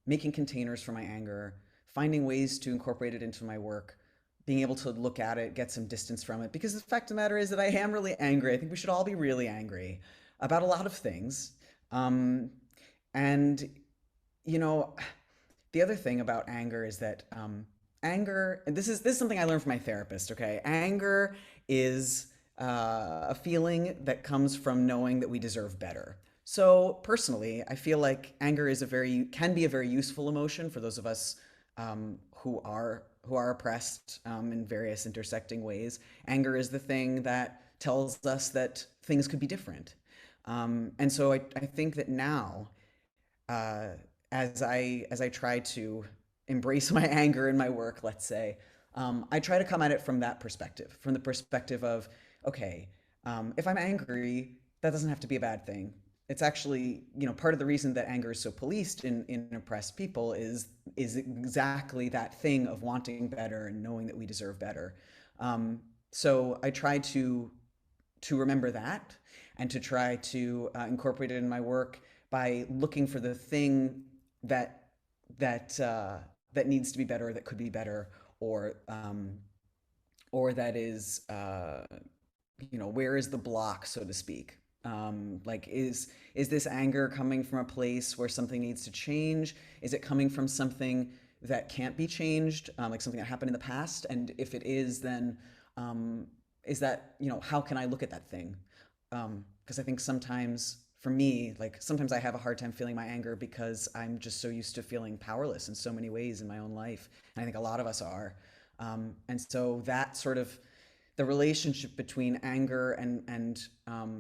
[SPEAKER 3] making containers for my anger, finding ways to incorporate it into my work, being able to look at it, get some distance from it, because the fact of the matter is that I am really angry. I think we should all be really angry about a lot of things. um, and you know the other thing about anger is that, anger, and this is something I learned from my therapist. Okay, anger is a feeling that comes from knowing that we deserve better. So personally, I feel like anger is a very can be a very useful emotion for those of us, who are oppressed, in various intersecting ways. Anger is the thing that tells us that things could be different, and so I think that now, uh, as I try to embrace my anger in my work, let's say, I try to come at it from that perspective, from the perspective of, okay, if I'm angry, that doesn't have to be a bad thing. It's actually, part of the reason that anger is so policed in oppressed people is exactly that thing of wanting better and knowing that we deserve better. So I try to remember that, and to try to incorporate it in my work by looking for the thing that that needs to be better, that could be better, or that is, where is the block, so to speak. Like, is this anger coming from a place where something needs to change? Is it coming from something that can't be changed, like something that happened in the past? And if it is, then, is that, how can I look at that thing? because I think sometimes for me, like sometimes I have a hard time feeling my anger because I'm just so used to feeling powerless in so many ways in my own life. And I think a lot of us are. And so that sort of the relationship between anger and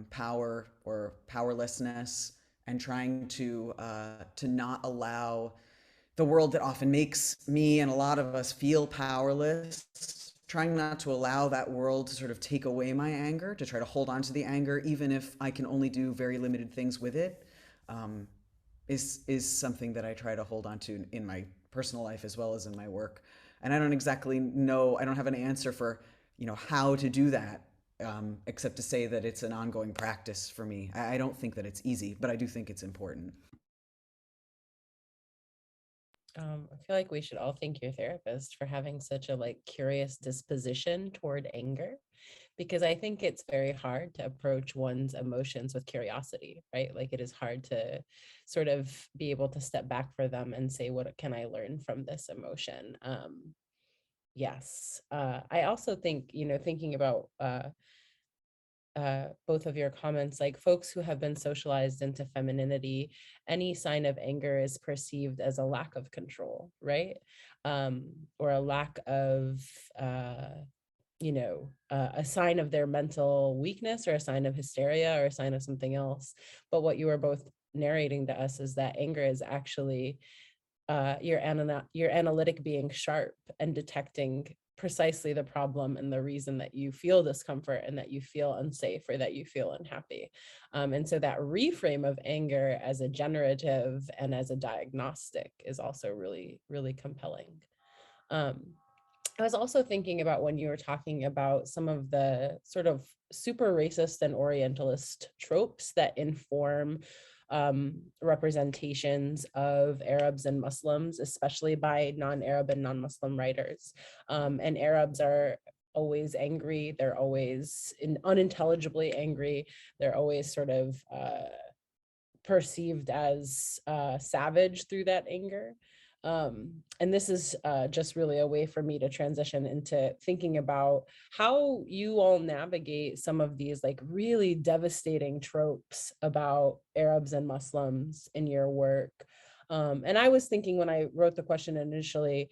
[SPEAKER 3] power or powerlessness, and trying to not allow the world that often makes me and a lot of us feel powerless, trying not to allow that world to sort of take away my anger, to try to hold on to the anger, even if I can only do very limited things with it, um, is something that I try to hold on to in my personal life as well as in my work. And I don't exactly know, I don't have an answer for, how to do that, except to say that it's an ongoing practice for me. I don't think that it's easy, but I do think it's important.
[SPEAKER 4] I feel like we should all thank your therapist for having such a curious disposition toward anger, because I think it's very hard to approach one's emotions with curiosity, right? Like it is hard to sort of be able to step back for them and say, what can I learn from this emotion? Yes. I also think, thinking about both of your comments, like folks who have been socialized into femininity, any sign of anger is perceived as a lack of control, right? Or a lack of, a sign of their mental weakness, or a sign of hysteria, or a sign of something else. But what you were both narrating to us is that anger is actually your analytic being sharp and detecting precisely the problem and the reason that you feel discomfort and that you feel unsafe or that you feel unhappy. And so that reframe of anger as a generative and as a diagnostic is also really, really compelling. I was also thinking about when you were talking about some of the sort of super racist and Orientalist tropes that inform representations of Arabs and Muslims, especially by non-Arab and non-Muslim writers. And Arabs are always angry. They're always unintelligibly angry. They're always sort of perceived as savage through that anger. And this is just really a way for me to transition into thinking about how you all navigate some of these really devastating tropes about Arabs and Muslims in your work. And I was thinking when I wrote the question initially,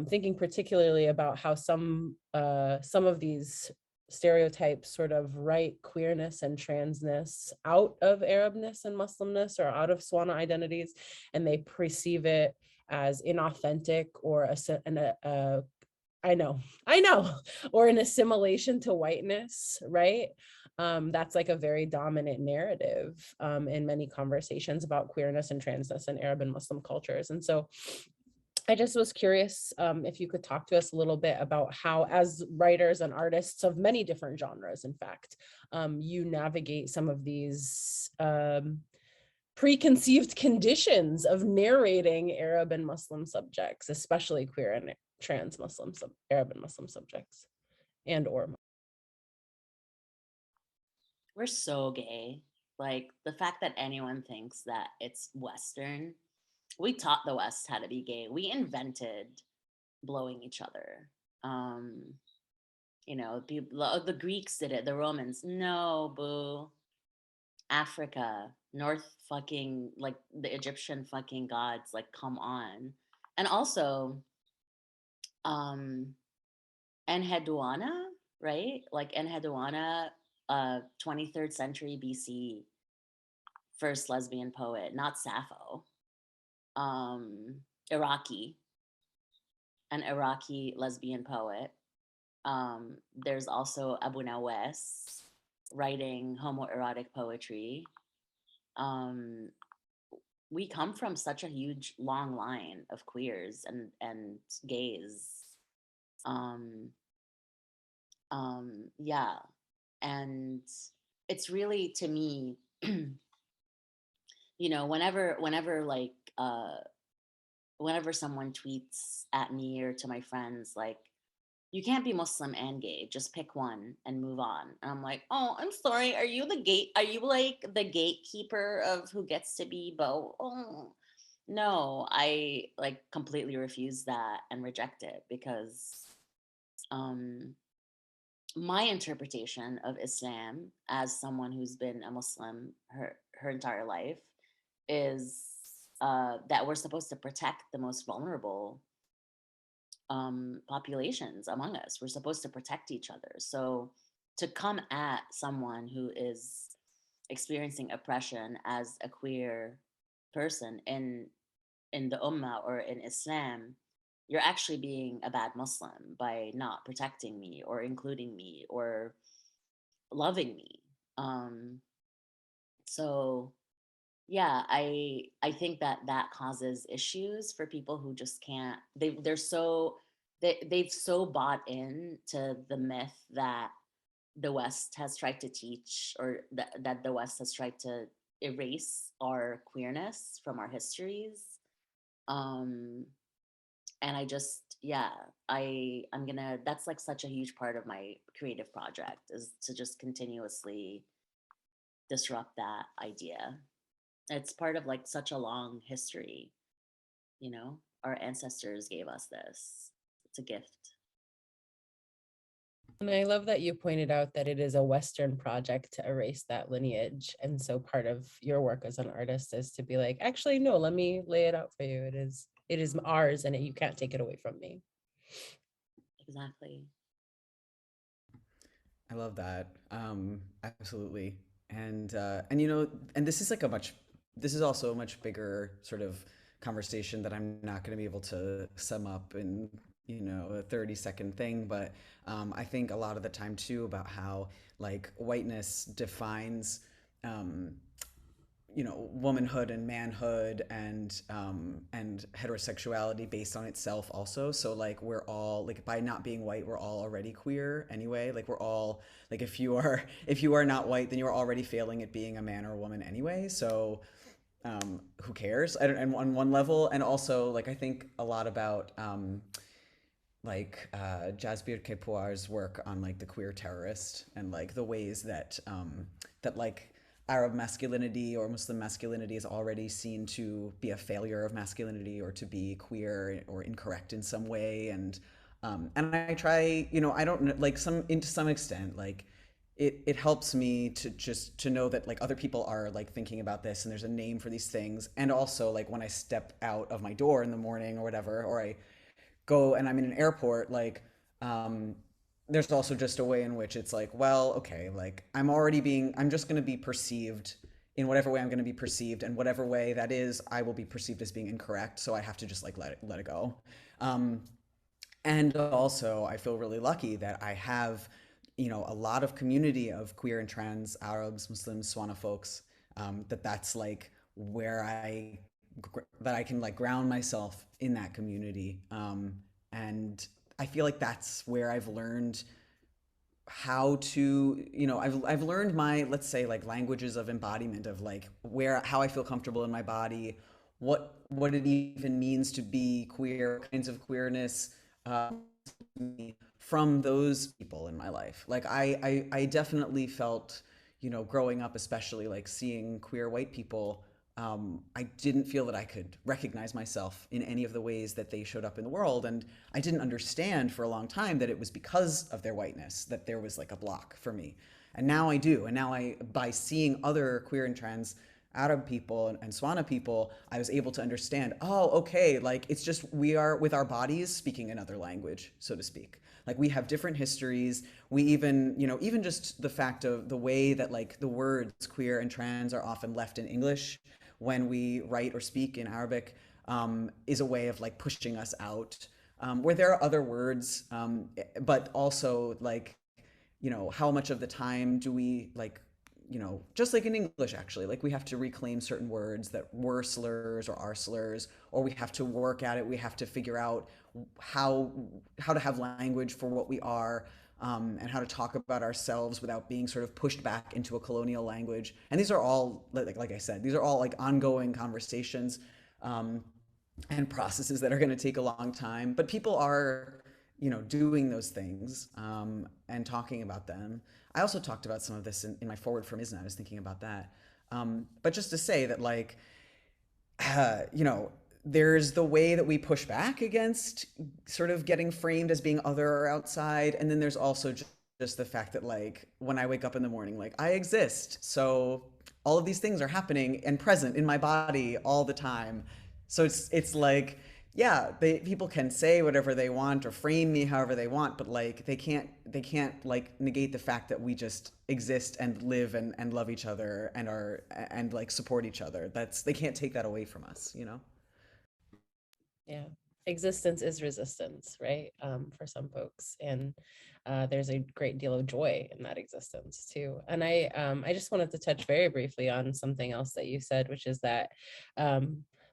[SPEAKER 4] thinking particularly about how some of these stereotypes sort of write queerness and transness out of Arabness and Muslimness, or out of Swana identities, and they perceive it as inauthentic or I know, or an assimilation to whiteness, right? That's a very dominant narrative in many conversations about queerness and transness in Arab and Muslim cultures. And so I just was curious if you could talk to us a little bit about how, as writers and artists of many different genres, in fact, you navigate some of these preconceived conditions of narrating Arab and Muslim subjects, especially queer and trans Muslim Arab and Muslim subjects, and or.
[SPEAKER 2] We're so gay. Like the fact that anyone thinks that it's Western, we taught the West how to be gay. We invented blowing each other. The Greeks did it, the Romans. No, boo. Africa, North fucking, like the Egyptian fucking gods, like come on. And also, Enheduanna, right? Like Enheduanna, 23rd century BC, first lesbian poet, not Sappho. Iraqi, an Iraqi lesbian poet. There's also Abu Nawes writing homoerotic poetry. We come from such a huge long line of queers and gays. Yeah, and it's really, to me, whenever someone tweets at me or to my friends, like, you can't be Muslim and gay, just pick one and move on. And I'm like, oh, I'm sorry, are you like the gatekeeper of who gets to be both? Oh, no, I like completely refuse that and reject it, because my interpretation of Islam as someone who's been a Muslim her entire life is that we're supposed to protect the most vulnerable populations among us. We're supposed to protect each other. So to come at someone who is experiencing oppression as a queer person in the Ummah or in Islam, you're actually being a bad Muslim by not protecting me or including me or loving me. Um, so yeah, I think that that causes issues for people who just can't. They've so bought in to the myth that the West has tried to teach, or that the West has tried to erase our queerness from our histories. Um, and I just, yeah, I'm gonna, that's like such a huge part of my creative project, is to just continuously disrupt that idea. It's part of like such a long history, you know? Our ancestors gave us this. It's a gift.
[SPEAKER 4] And I love that you pointed out that it is a Western project to erase that lineage. And so part of your work as an artist is to be like, actually, no, let me lay it out for you. It is ours, and you can't take it away from me.
[SPEAKER 2] Exactly.
[SPEAKER 3] I love that. Absolutely. And you know, and this is like this is also a much bigger sort of conversation that I'm not going to be able to sum up in, you know, a 30-second thing, but I think a lot of the time too about how like whiteness defines um, you know, womanhood and manhood and heterosexuality based on itself also. So like we're all like, by not being white, we're all already queer anyway. Like we're all like, if you are not white, then you're already failing at being a man or a woman anyway. So who cares? I don't, and on one level, and also like I think a lot about Jasbir Kapoor's work on like the queer terrorist and like the ways that that like Arab masculinity or Muslim masculinity is already seen to be a failure of masculinity or to be queer or incorrect in some way. And I try, you know, I don't like some to some extent like it helps me to just to know that like other people are like thinking about this and there's a name for these things. And also like when I step out of my door in the morning or whatever, or I go and I'm in an airport, like there's also just a way in which it's like, well, okay, like I'm just going to be perceived in whatever way I'm going to be perceived, and whatever way that is, I will be perceived as being incorrect. So I have to just like let it go. Um, and also, I feel really lucky that I have, you know, a lot of community of queer and trans Arabs, Muslims, Swana folks. That's like where that I can like ground myself in that community. And I feel like that's where I've learned how to, you know, I've learned my, let's say, like languages of embodiment of like where how I feel comfortable in my body, what it even means to be queer, kinds of queerness, from those people in my life. Like I definitely felt, you know, growing up, especially like seeing queer white people, I didn't feel that I could recognize myself in any of the ways that they showed up in the world. And I didn't understand for a long time that it was because of their whiteness that there was like a block for me. And now I do. And now by seeing other queer and trans Arab people and Swana people, I was able to understand, oh, okay, like it's just we are with our bodies speaking another language, so to speak. Like we have different histories. We even, you know, even just the fact of the way that like the words queer and trans are often left in English when we write or speak in Arabic is a way of like pushing us out. Where there are other words, but also like, you know, how much of the time do we like, you know, just like in English, actually, like we have to reclaim certain words that were slurs or are slurs, or we have to work at it. We have to figure out how how to have language for what we are, and how to talk about ourselves without being sort of pushed back into a colonial language. And these are all, like I said, these are all like ongoing conversations and processes that are going to take a long time. But people are, you know, doing those things and talking about them. I also talked about some of this in my forward for Mizna. I was thinking about that. But just to say that, like, you know, there's the way that we push back against sort of getting framed as being other or outside, and then there's also just just the fact that like when I wake up in the morning, like I exist. So all of these things are happening and present in my body all the time. So it's like, yeah, people can say whatever they want or frame me however they want, but like they can't like negate the fact that we just exist and live and love each other and are and like support each other. That's they can't take that away from us, you know?
[SPEAKER 4] Yeah. Existence is resistance, right? For some folks. And there's a great deal of joy in that existence too. And I just wanted to touch very briefly on something else that you said, which is that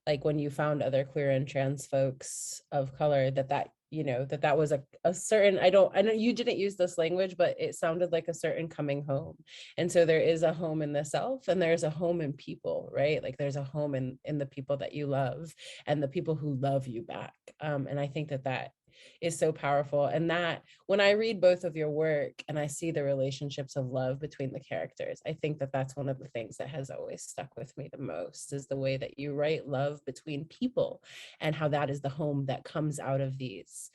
[SPEAKER 4] like when you found other queer and trans folks of color, that you know that was a certain, I know you didn't use this language, but it sounded like a certain coming home. And so there is a home in the self and there's a home in people, right? Like there's a home in the people that you love and the people who love you back. And I think that is so powerful. And that when I read both of your work and I see the relationships of love between the characters, I think that that's one of the things that has always stuck with me the most, is the way that you write love between people and how that is the home that comes out of these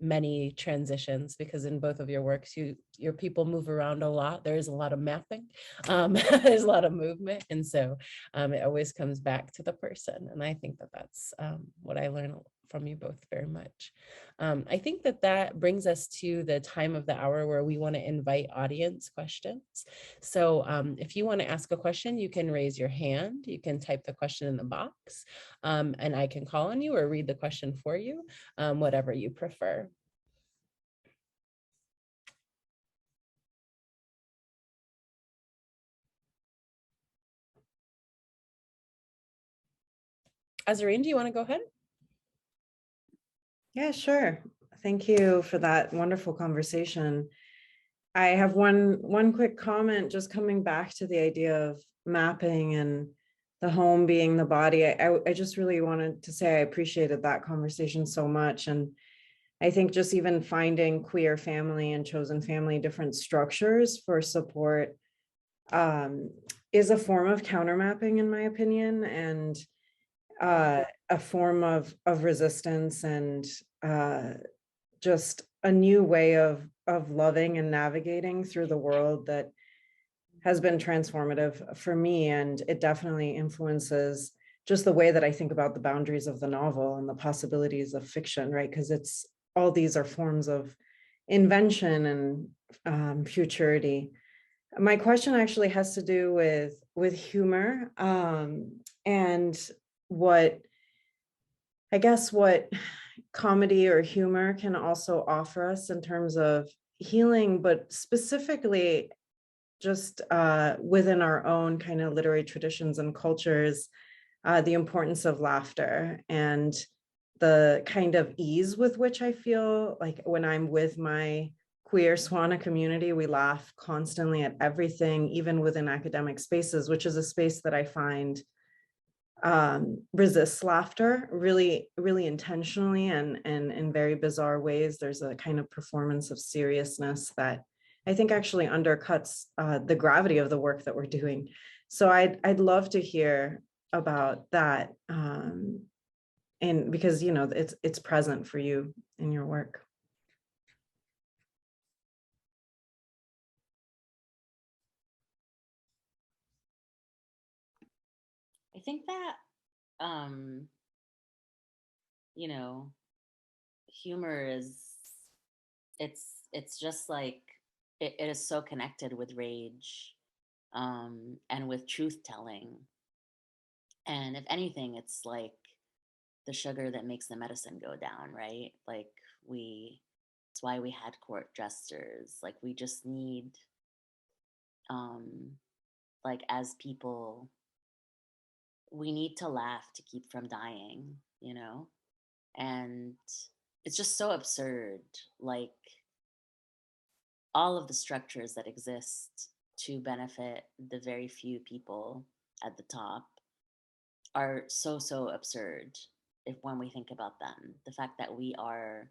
[SPEAKER 4] many transitions, because in both of your works your people move around a lot. There is a lot of mapping, there's a lot of movement, and so it always comes back to the person. And I think that that's what I learned from you both very much. I think that brings us to the time of the hour where we want to invite audience questions. So if you want to ask a question, you can raise your hand, you can type the question in the box, and I can call on you or read the question for you, whatever you prefer. Azarine, do you want to go ahead?
[SPEAKER 5] Yeah, sure. Thank you for that wonderful conversation. I have one quick comment, just coming back to the idea of mapping and the home being the body. I just really wanted to say I appreciated that conversation so much. And I think just even finding queer family and chosen family different structures for support is a form of countermapping, in my opinion, and a form of resistance and just a new way of loving and navigating through the world that has been transformative for me. And it definitely influences just the way that I think about the boundaries of the novel and the possibilities of fiction, right? Because it's all these are forms of invention and futurity. My question actually has to do with humor, and what comedy or humor can also offer us in terms of healing, but specifically just within our own kind of literary traditions and cultures, the importance of laughter and the kind of ease with which I feel like when I'm with my queer Swana community, we laugh constantly at everything, even within academic spaces, which is a space that I find resists laughter really, really intentionally and in very bizarre ways. There's a kind of performance of seriousness that I think actually undercuts the gravity of the work that we're doing. So I'd love to hear about that, and because it's present for you in your work.
[SPEAKER 2] I think that humor is it's just like it is so connected with rage, and with truth telling. And if anything, it's like the sugar that makes the medicine go down, right? Like it's why we had court jesters. Like we just need, like as people, we need to laugh to keep from dying, And it's just so absurd. Like all of the structures that exist to benefit the very few people at the top are so absurd when we think about them. The fact that we are,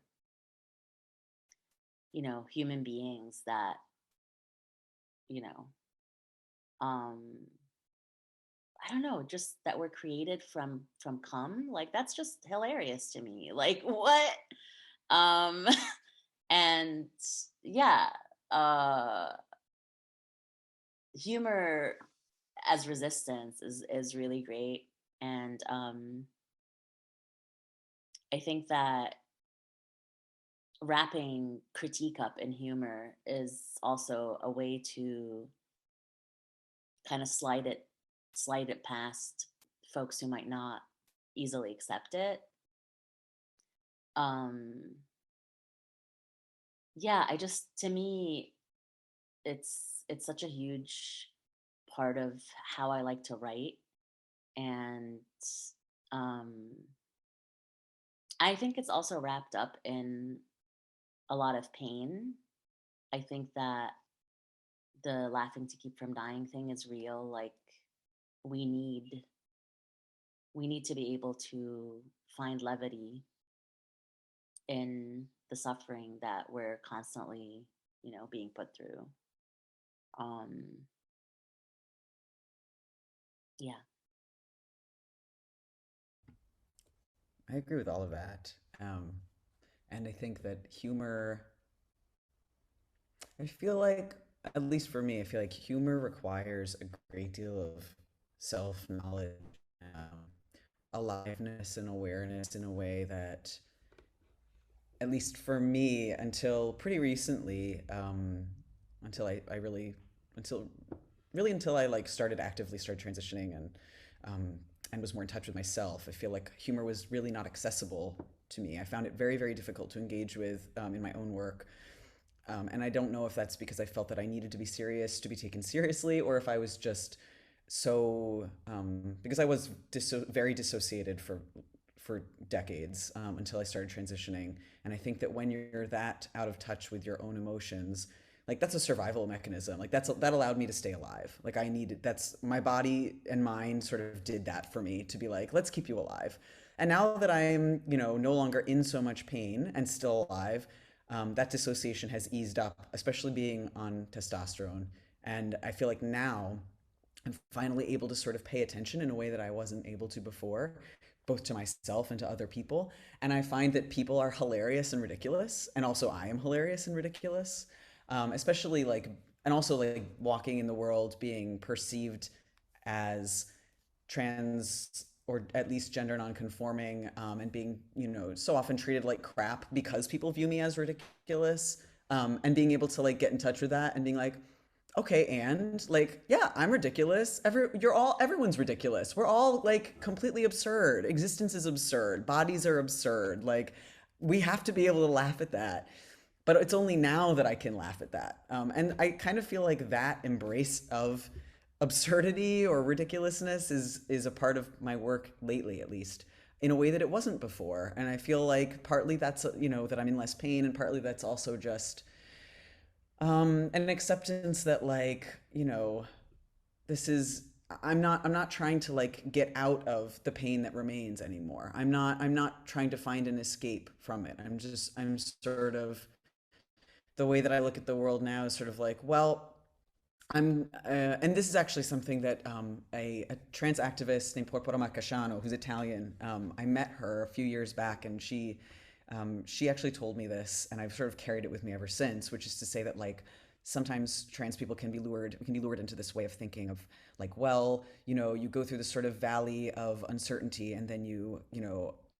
[SPEAKER 2] human beings that, you know, I don't know, just that we're created from cum, like that's just hilarious to me. Like what? Um And yeah, humor as resistance is really great. And I think that wrapping critique up in humor is also a way to kind of slide it past folks who might not easily accept it. Um, yeah, I just, to me, it's such a huge part of how I like to write. And um, I think it's also wrapped up in a lot of pain. I think that the laughing to keep from dying thing is real. Like, we need we need to be able to find levity in the suffering that we're constantly, being put through. Um, yeah.
[SPEAKER 3] I agree with all of that. And I think that humor, I feel like, at least for me, I feel like humor requires a great deal of self knowledge, um, aliveness, and awareness in a way that, at least for me, until pretty recently, until I really, until really until I like started transitioning and was more in touch with myself. I feel like humor was really not accessible to me. I found it very, very difficult to engage with in my own work. And I don't know if that's because I felt that I needed to be serious to be taken seriously, or if I was just so because I was very dissociated for decades until I started transitioning. And I think that when you're that out of touch with your own emotions, like that's a survival mechanism. Like that allowed me to stay alive. Like I needed, that's my body and mind sort of did that for me to be like, let's keep you alive. And now that I'm, no longer in so much pain and still alive, that dissociation has eased up, especially being on testosterone. And I feel like now I'm finally able to sort of pay attention in a way that I wasn't able to before, both to myself and to other people. And I find that people are hilarious and ridiculous, and also I am hilarious and ridiculous, especially like, and also like walking in the world being perceived as trans or at least gender nonconforming, and being, so often treated like crap because people view me as ridiculous, and being able to like get in touch with that and being like, okay, and like, yeah, I'm ridiculous. Everyone's ridiculous. We're all like completely absurd. Existence is absurd. Bodies are absurd. Like, we have to be able to laugh at that. But it's only now that I can laugh at that. And I kind of feel like that embrace of absurdity or ridiculousness is a part of my work lately, at least, in a way that it wasn't before. And I feel like partly that's, that I'm in less pain, and partly that's also just an acceptance that, like, this is, I'm not trying to like get out of the pain that remains anymore. I'm not trying to find an escape from it. I'm sort of, the way that I look at the world now is sort of like, well, and this is actually something that a trans activist named Porpora Macasciano, who's Italian, I met her a few years back, and she actually told me this, and I've sort of carried it with me ever since, which is to say that, like, sometimes trans people can be lured into this way of thinking of like, well, you go through this sort of valley of uncertainty, and then you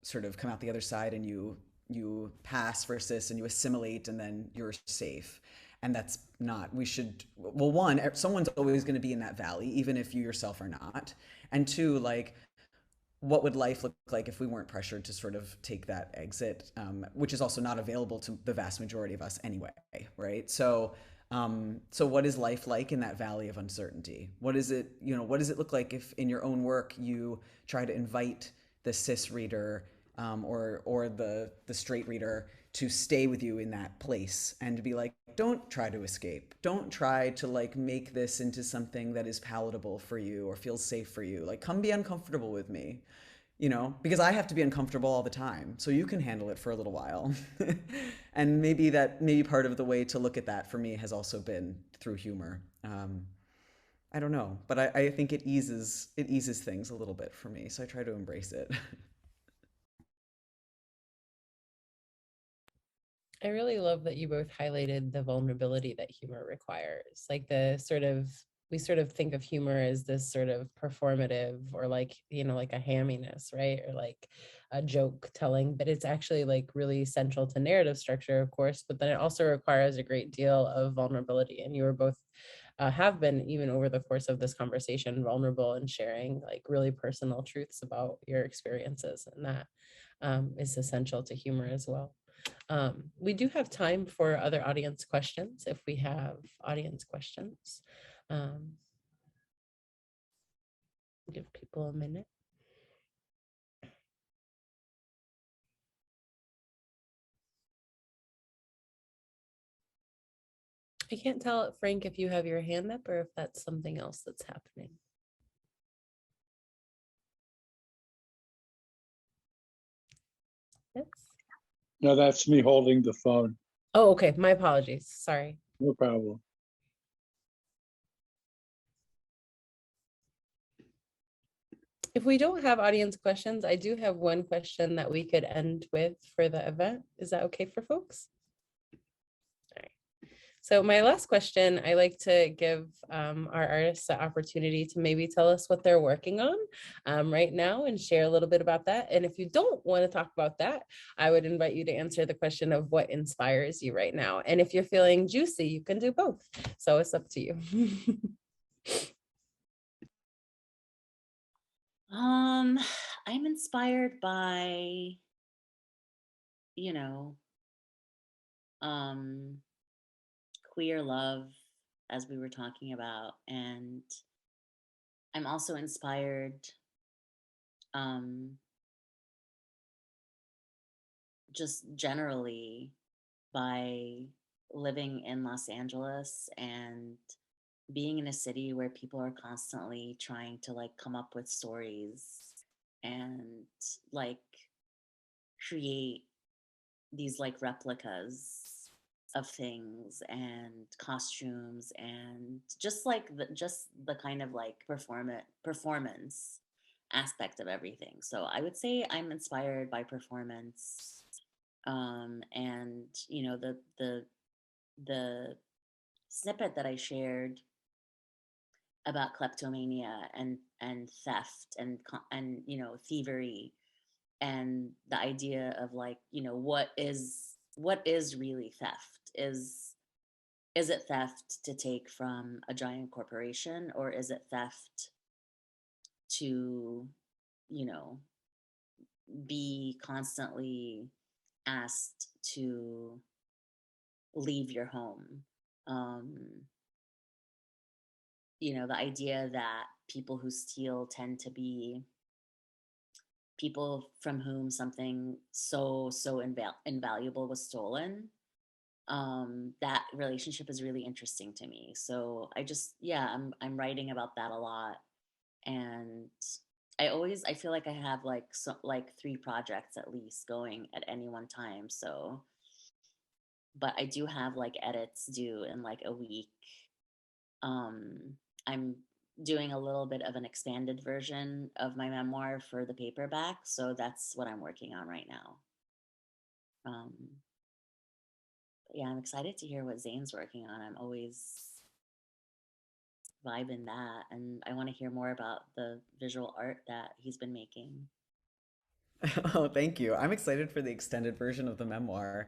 [SPEAKER 3] sort of come out the other side, and you pass for cis, and you assimilate, and then you're safe. And that's not, we should, well, one, someone's always going to be in that valley, even if you yourself are not. And two, like, what would life look like if we weren't pressured to sort of take that exit, which is also not available to the vast majority of us anyway, right? So what is life like in that valley of uncertainty? What is it, what does it look like if in your own work you try to invite the cis reader, or the straight reader to stay with you in that place, and to be like, don't try to escape. Don't try to like make this into something that is palatable for you or feels safe for you. Like, come be uncomfortable with me, because I have to be uncomfortable all the time. So you can handle it for a little while. And maybe part of the way to look at that for me has also been through humor. I don't know, but I think it eases things a little bit for me. So I try to embrace it.
[SPEAKER 4] I really love that you both highlighted the vulnerability that humor requires. Like the sort of, we sort of think of humor as this sort of performative or like, you know, like a hamminess, right? Or like a joke telling, but it's actually like really central to narrative structure, of course, but then it also requires a great deal of vulnerability. And you were both have been, even over the course of this conversation, vulnerable and sharing like really personal truths about your experiences. And that is essential to humor as well. We do have time for other audience questions if we have audience questions. Um, give people a minute. I can't tell, Frank, if you have your hand up or if that's something else that's happening. Yes.
[SPEAKER 6] No, that's me holding the phone.
[SPEAKER 4] Oh, okay. My apologies. Sorry.
[SPEAKER 6] No problem.
[SPEAKER 4] If we don't have audience questions, I do have one question that we could end with for the event. Is that okay for folks? All right. So my last question, I like to give our artists the opportunity to maybe tell us what they're working on right now and share a little bit about that. And if you don't want to talk about that, I would invite you to answer the question of what inspires you right now. And if you're feeling juicy, you can do both. So it's up to you.
[SPEAKER 2] I'm inspired by, you know, queer love, as we were talking about, and I'm also inspired just generally by living in Los Angeles and being in a city where people are constantly trying to like come up with stories and like create these like replicas of things and costumes and just the kind of like performance aspect of everything. So I would say I'm inspired by performance, and you know the snippet that I shared about kleptomania and theft and you know thievery and the idea of like you know what is really theft. Is it theft to take from a giant corporation, or is it theft to you know be constantly asked to leave your home? um you know, the idea that people who steal tend to be people from whom something invaluable was stolen. That relationship is really interesting to me. So I just, yeah, I'm writing about that a lot. And I feel like I have like 3 projects at least going at any one time. So but I do have like edits due in like a week. I'm doing a little bit of an expanded version of my memoir for the paperback, so that's what I'm working on right now. um yeah, I'm excited to hear what Zayn's working on. I'm always vibing that, and I want to hear more about the visual art that he's been making.
[SPEAKER 3] Oh, thank you. I'm excited for the extended version of the memoir.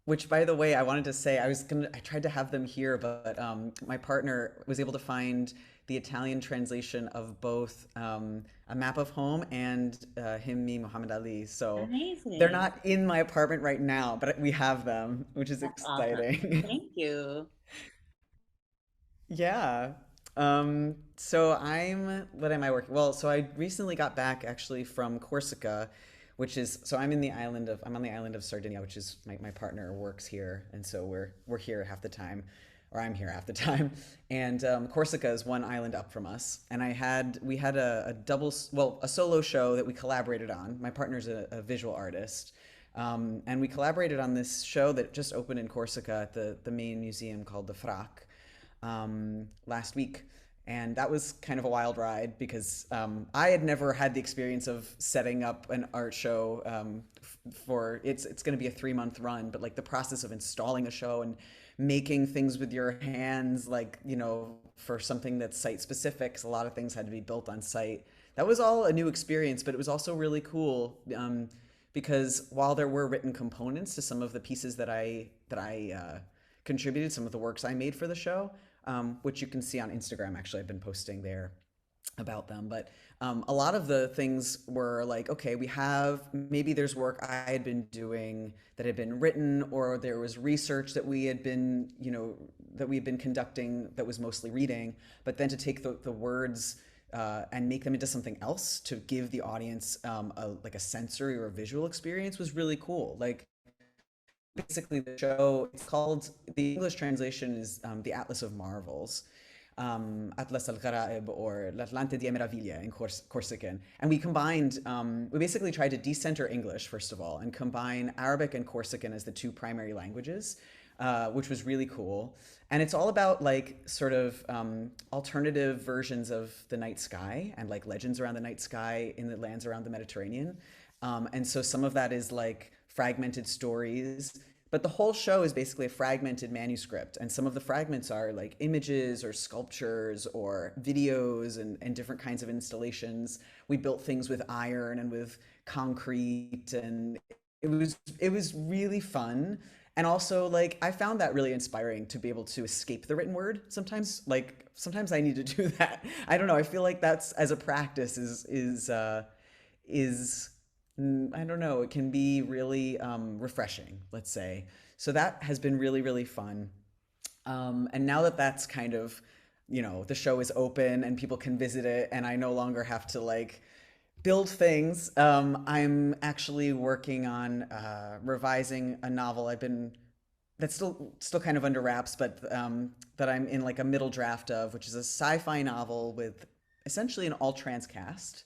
[SPEAKER 3] Which, by the way, I wanted to say I tried to have them here, but my partner was able to find the Italian translation of both A Map of Home and Him, Me, Muhammad Ali. So they're
[SPEAKER 2] Amazing.
[SPEAKER 3] not in my apartment right now, but we have them, which is
[SPEAKER 2] That's awesome.
[SPEAKER 3] exciting.
[SPEAKER 2] Thank you.
[SPEAKER 3] Yeah. What am I working? Well, so I recently got back actually from Corsica, which is, so I'm on the island of Sardinia, which is my partner works here. And so we're here half the time, or I'm here half the time. And Corsica is one island up from us. And we had a solo show that we collaborated on. My partner's a visual artist. And we collaborated on this show that just opened in Corsica at the main museum called the Frac last week. And that was kind of a wild ride because I had never had the experience of setting up an art show for it's going to be a 3-month run, but like the process of installing a show and making things with your hands, like, you know, for something that's site specific, 'cause a lot of things had to be built on site. That was all a new experience, but it was also really cool because while there were written components to some of the pieces that I contributed, some of the works I made for the show, which you can see on Instagram. Actually, I've been posting there about them. But a lot of the things were like, okay, we have, maybe there's work I had been doing that had been written, or there was research that we had been, you know, that we had been conducting that was mostly reading, but then to take the words and make them into something else to give the audience like a sensory or a visual experience was really cool. Like, basically the show, it's called, the English translation is the Atlas of Marvels, Atlas al-Gharaib, or L'Atlante di Meraviglia in Corsican. And we combined, we basically tried to decenter English, first of all, and combine Arabic and Corsican as the 2 primary languages, which was really cool. And it's all about like sort of alternative versions of the night sky and like legends around the night sky in the lands around the Mediterranean. And so some of that is like fragmented stories, but the whole show is basically a fragmented manuscript. And some of the fragments are like images or sculptures or videos and different kinds of installations. We built things with iron and with concrete, and it was really fun. And also, like, I found that really inspiring to be able to escape the written word sometimes. Like, sometimes I need to do that. I don't know. I feel like that's, as a practice, is I don't know, it can be really refreshing, let's say. So that has been really, really fun. And now that that's kind of, you know, the show is open and people can visit it, and I no longer have to like build things, I'm actually working on revising a novel that's still kind of under wraps, but that I'm in like a middle draft of, which is a sci-fi novel with essentially an all trans cast.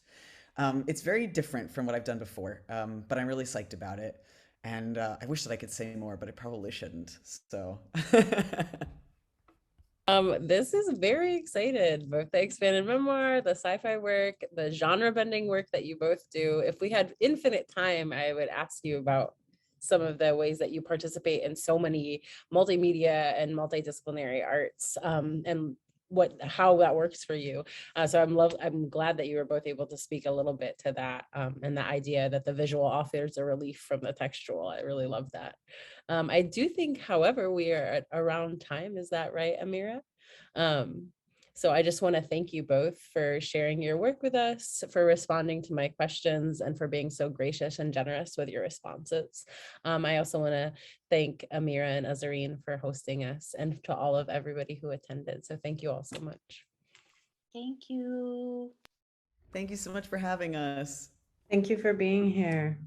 [SPEAKER 3] It's very different from what I've done before, but I'm really psyched about it. And I wish that I could say more, but I probably shouldn't. So.
[SPEAKER 4] This is very excited. Both the expanded memoir, the sci-fi work, the genre bending work that you both do. If we had infinite time, I would ask you about some of the ways that you participate in so many multimedia and multidisciplinary arts, and how that works for you. So I'm glad that you were both able to speak a little bit to that, and the idea that the visual offers a relief from the textual. I really love that. I do think, however, we are at around time. Is that right, Amira? So I just want to thank you both for sharing your work with us, for responding to my questions, and for being so gracious and generous with your responses. I also want to thank Amira and Azareen for hosting us, and to all of everybody who attended. So thank you all so much.
[SPEAKER 2] Thank you.
[SPEAKER 3] Thank you so much for having us.
[SPEAKER 5] Thank you for being here.